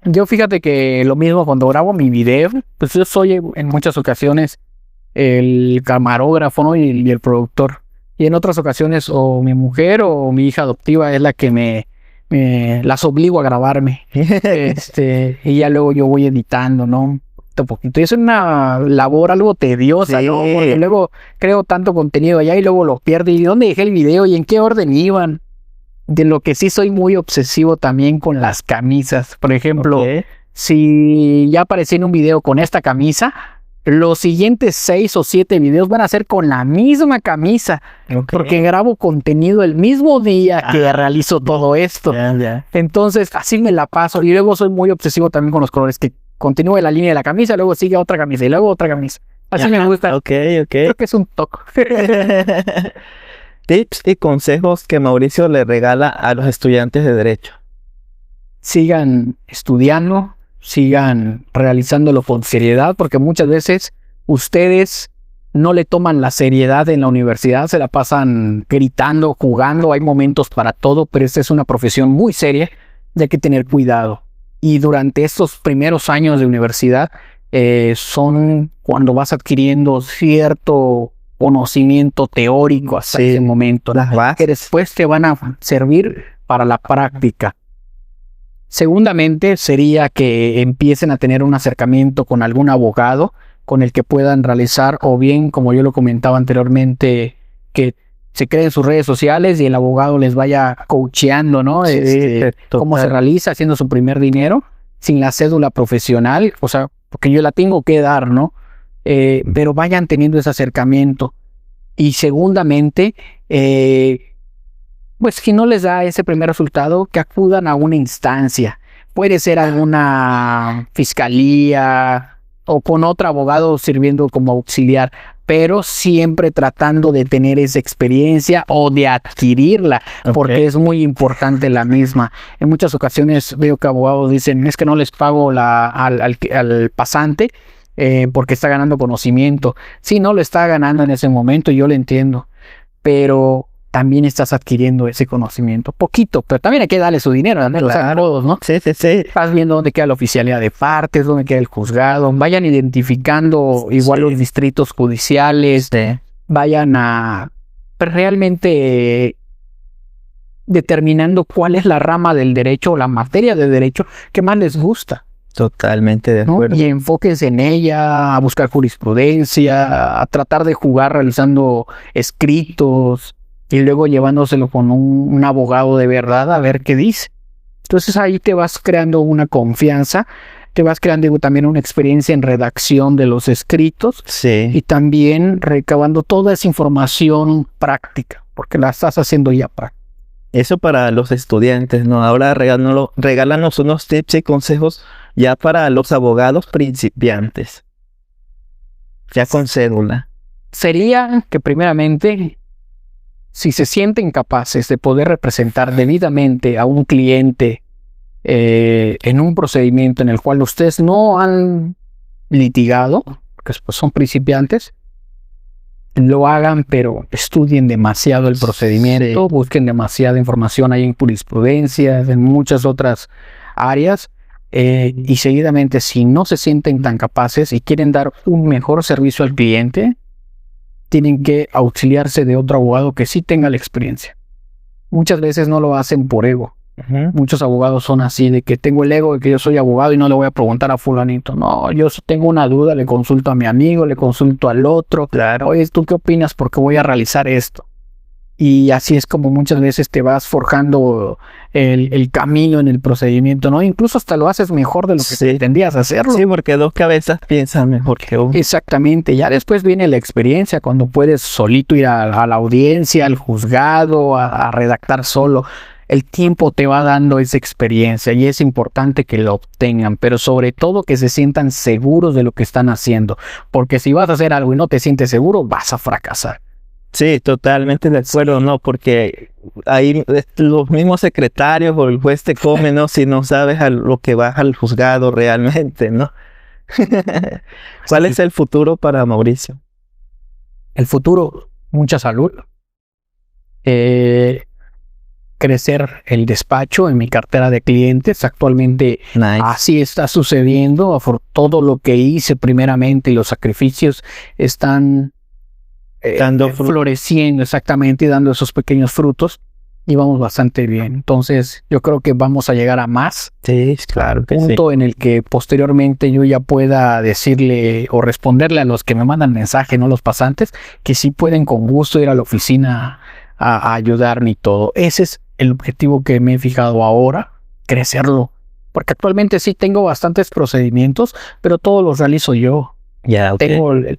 D: Yo fíjate que lo mismo cuando grabo mi video, pues yo soy en muchas ocasiones el camarógrafo, ¿no? y el productor. Y en otras ocasiones o mi mujer o mi hija adoptiva es la que las obligo a grabarme. Y ya luego yo voy editando, ¿no? Poquito. Y es una labor algo tediosa,
C: sí.
D: ¿no? Porque luego creo tanto contenido allá y luego lo pierdo. ¿Y dónde dejé el video? ¿Y en qué orden iban? De lo que sí soy muy obsesivo también con las camisas. Por ejemplo, si ya aparecí en un video con esta camisa, los siguientes 6 o 7 videos van a ser con la misma camisa. Porque grabo contenido el mismo día que realizo todo esto. Entonces, así me la paso. Y luego soy muy obsesivo también con los colores, que continúe la línea de la camisa, luego sigue otra camisa y luego otra camisa. Así me gusta. Creo que es un toque.
C: Tips y consejos que Mauricio le regala a los estudiantes de Derecho.
D: Sigan estudiando, sigan realizándolo con seriedad, porque muchas veces ustedes no le toman la seriedad en la universidad, se la pasan gritando, jugando, hay momentos para todo, pero esta es una profesión muy seria y hay que tener cuidado. Y durante estos primeros años de universidad son cuando vas adquiriendo cierto conocimiento teórico hasta ese momento, que después te van a servir para la práctica. Segundamente sería que empiecen a tener un acercamiento con algún abogado con el que puedan realizar, o bien, como yo lo comentaba anteriormente, que se creen sus redes sociales y el abogado les vaya coacheando, ¿no? Cómo se realiza, haciendo su primer dinero sin la cédula profesional, o sea, porque yo la tengo que dar, ¿no? Pero vayan teniendo ese acercamiento. Y segundamente, pues si no les da ese primer resultado, que acudan a una instancia. Puede ser alguna fiscalía o con otro abogado sirviendo como auxiliar, pero siempre tratando de tener esa experiencia o de adquirirla, porque es muy importante la misma. En muchas ocasiones veo que abogados dicen, es que no les pago al pasante porque está ganando conocimiento. Sí, no lo está ganando en ese momento, yo lo entiendo, pero también estás adquiriendo ese conocimiento, poquito, pero también hay que darle su dinero, claro. O sea, todos, ¿no?
C: Sí.
D: Estás viendo dónde queda la oficialidad de partes, dónde queda el juzgado, vayan identificando igual los distritos judiciales, vayan a realmente determinando cuál es la rama del derecho o la materia de derecho que más les gusta.
C: Totalmente de acuerdo.
D: ¿No? Y enfóquense en ella, a buscar jurisprudencia, a tratar de jugar realizando escritos, y luego llevándoselo con un abogado de verdad a ver qué dice. Entonces ahí te vas creando una confianza, te vas creando también una experiencia en redacción de los escritos y también recabando toda esa información práctica, porque la estás haciendo ya práctica.
C: Eso para los estudiantes, ¿no? Ahora regálanos unos tips y consejos ya para los abogados principiantes, ya con cédula.
D: Sería que primeramente, si se sienten capaces de poder representar debidamente a un cliente en un procedimiento en el cual ustedes no han litigado, porque pues son principiantes, lo hagan, pero estudien demasiado el procedimiento, busquen demasiada información ahí en jurisprudencia, en muchas otras áreas, y seguidamente, si no se sienten tan capaces y quieren dar un mejor servicio al cliente, tienen que auxiliarse de otro abogado que sí tenga la experiencia. Muchas veces no lo hacen por ego, Muchos abogados son así, de que tengo el ego de que yo soy abogado y no le voy a preguntar a fulanito. No, yo si tengo una duda, le consulto a mi amigo, le consulto al otro.
C: Claro.
D: Oye, ¿tú qué opinas? Porque voy a realizar esto. Y así es como muchas veces te vas forjando el camino en el procedimiento, ¿no? Incluso hasta lo haces mejor de lo que
C: Sí.
D: pretendías hacerlo.
C: Sí, porque dos cabezas piensan mejor que uno.
D: Exactamente, ya después viene la experiencia cuando puedes solito ir a la audiencia, al juzgado, a redactar solo. El tiempo te va dando esa experiencia y es importante que lo obtengan, pero sobre todo que se sientan seguros de lo que están haciendo, porque si vas a hacer algo y no te sientes seguro, vas a fracasar.
C: Sí, totalmente de acuerdo, ¿no? Porque ahí los mismos secretarios o el juez te come, ¿no? Si no sabes a lo que vas al juzgado realmente, ¿no? ¿Cuál es el futuro para Mauricio?
D: El futuro, mucha salud. Crecer el despacho en mi cartera de clientes. Actualmente
C: Nice.
D: así está sucediendo. Todo lo que hice primeramente y los sacrificios están
C: Dando fruto.
D: floreciendo exactamente y dando esos pequeños frutos. Y vamos bastante bien. Entonces yo creo que vamos a llegar a más.
C: Sí, claro que sí.
D: Punto en el que posteriormente yo ya pueda decirle o responderle a los que me mandan mensaje, no los pasantes, que sí pueden con gusto ir a la oficina a ayudarme y todo. Ese es el objetivo que me he fijado ahora, crecerlo. Porque actualmente sí tengo bastantes procedimientos, pero todos los realizo yo.
C: Ya, ok.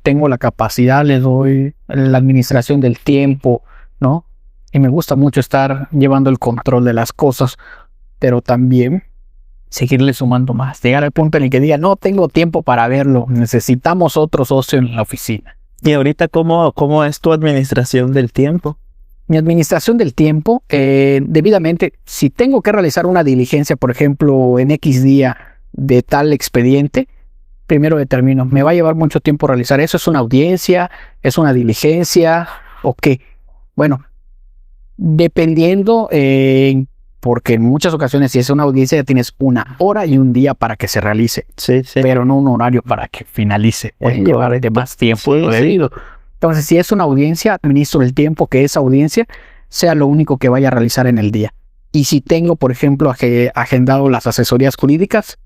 D: Tengo la capacidad, le doy la administración del tiempo, ¿no? Y me gusta mucho estar llevando el control de las cosas, pero también seguirle sumando más. Llegar al punto en el que diga, no tengo tiempo para verlo, necesitamos otro socio en la oficina.
C: Y ahorita, ¿cómo es tu administración del tiempo?
D: Mi administración del tiempo, debidamente, si tengo que realizar una diligencia, por ejemplo, en X día de tal expediente, primero determino, ¿me va a llevar mucho tiempo realizar eso? ¿Es una audiencia? ¿Es una diligencia? ¿O qué? Bueno, dependiendo, porque en muchas ocasiones si es una audiencia ya tienes una hora y un día para que se realice,
C: Sí, sí.
D: pero no un horario para que finalice. Puede
C: Es
D: llevar de más tiempo
C: Sí,
D: lo
C: sí.
D: debido. Entonces, si es una audiencia, administro el tiempo que esa audiencia sea lo único que vaya a realizar en el día. Y si tengo, por ejemplo, agendado las asesorías jurídicas,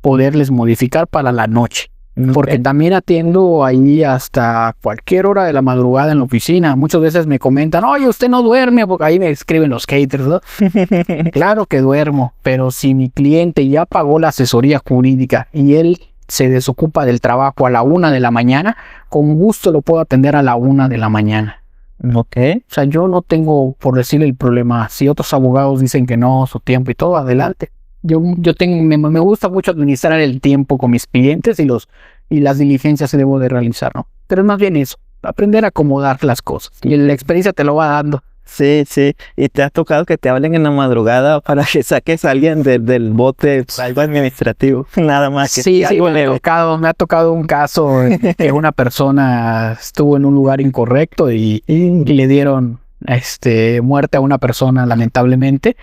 D: poderles modificar para la noche. Porque también atiendo ahí hasta cualquier hora de la madrugada en la oficina. Muchas veces me comentan, oye, usted no duerme, porque ahí me escriben los haters, ¿no? Claro que duermo, pero si mi cliente ya pagó la asesoría jurídica y él se desocupa del trabajo a la 1 de la mañana, con gusto lo puedo atender a la 1 de la mañana.
C: Ok.
D: O sea, yo no tengo, por decirle, el problema. Si otros abogados dicen que no, su tiempo y todo, adelante. Me gusta mucho administrar el tiempo con mis clientes y las diligencias que debo de realizar, ¿no? Pero es más bien eso, aprender a acomodar las cosas. Y la experiencia te lo va dando.
C: Sí, sí. ¿Y te ha tocado que te hablen en la madrugada para que saques a alguien del bote, algo administrativo? Nada más que
D: Sí,
C: algo leve.
D: me ha tocado un caso en que una persona estuvo en un lugar incorrecto y le dieron muerte a una persona, lamentablemente.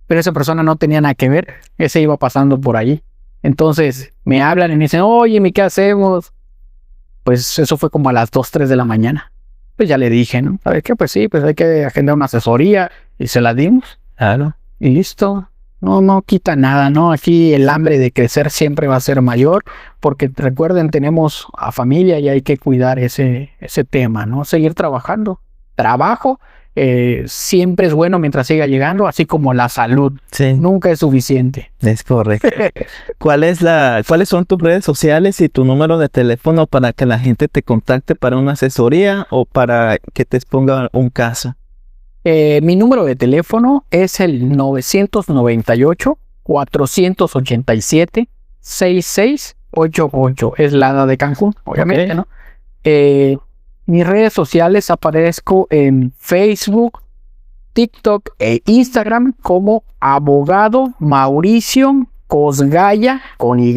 D: Pero esa persona no tenía nada que ver, ese iba pasando por ahí. Entonces me hablan y me dicen, oye, ¿qué hacemos? Pues eso fue como a las 2, 3 de la mañana. Pues ya le dije, ¿no? ¿Sabes qué? Pues sí, pues hay que agendar una asesoría y se la dimos.
C: Claro.
D: Y listo. No quita nada, ¿no? Aquí el hambre de crecer siempre va a ser mayor, porque recuerden, tenemos a familia y hay que cuidar ese tema, ¿no? Seguir trabajando. Trabajo siempre es bueno mientras siga llegando, así como la salud.
C: Sí,
D: Nunca es suficiente.
C: es correcto. ¿Cuáles son tus redes sociales y tu número de teléfono para que la gente te contacte para una asesoría o para que te exponga un caso?
D: Mi número de teléfono es el 997-487-6688. Es la de Cancún, obviamente,
C: Ok.
D: ¿no? Mis redes sociales aparezco en Facebook, TikTok e Instagram como abogado Mauricio Cosgaya con Y,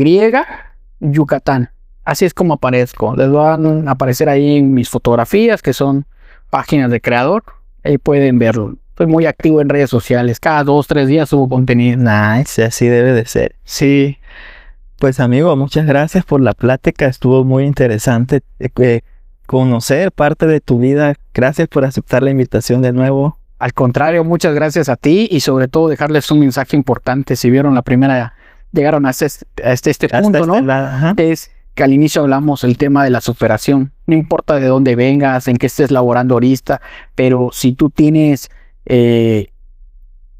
D: Yucatán. Así es como aparezco. Les van a aparecer ahí en mis fotografías, que son páginas de creador. Ahí pueden verlo. Estoy muy activo en redes sociales. Cada 2, 3 días subo contenido.
C: Nice, así debe de ser.
D: Sí.
C: Pues amigo, muchas gracias por la plática. Estuvo muy interesante conocer parte de tu vida. Gracias por aceptar la invitación de nuevo.
D: Al contrario, muchas gracias a ti y sobre todo dejarles un mensaje importante. Si vieron la primera, llegaron hasta este punto, ¿no? Es que al inicio hablamos el tema de la superación. No importa de dónde vengas, en qué estés laborando ahorita, pero si tú tienes,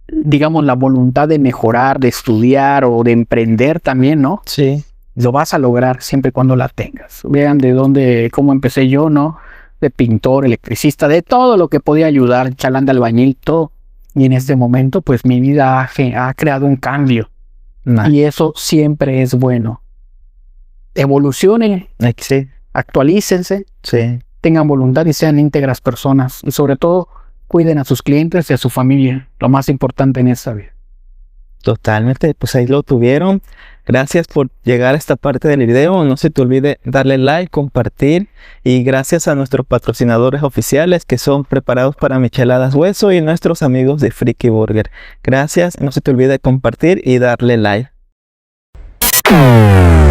D: digamos, la voluntad de mejorar, de estudiar o de emprender también, ¿no?
C: Sí.
D: Lo vas a lograr siempre y cuando la tengas. Vean de dónde, cómo empecé yo, ¿no? De pintor, electricista, de todo lo que podía ayudar, chalán de albañil, todo. Y en este momento, pues mi vida ha creado un cambio. Y eso siempre es bueno. Evolucionen,
C: Sí.
D: actualícense,
C: Sí.
D: tengan voluntad y sean íntegras personas. Y sobre todo, cuiden a sus clientes y a su familia. Lo más importante en esta vida.
C: Totalmente, pues ahí lo tuvieron. Gracias por llegar a esta parte del video. No se te olvide darle like, compartir. Y gracias a nuestros patrocinadores oficiales que son Preparados para Micheladas Hueso y nuestros amigos de Friki Burger. Gracias, no se te olvide compartir y darle like.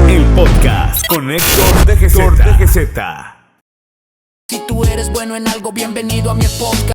A: El podcast con Héctor DGZ.
B: Si tú eres bueno en algo, bienvenido a mi podcast.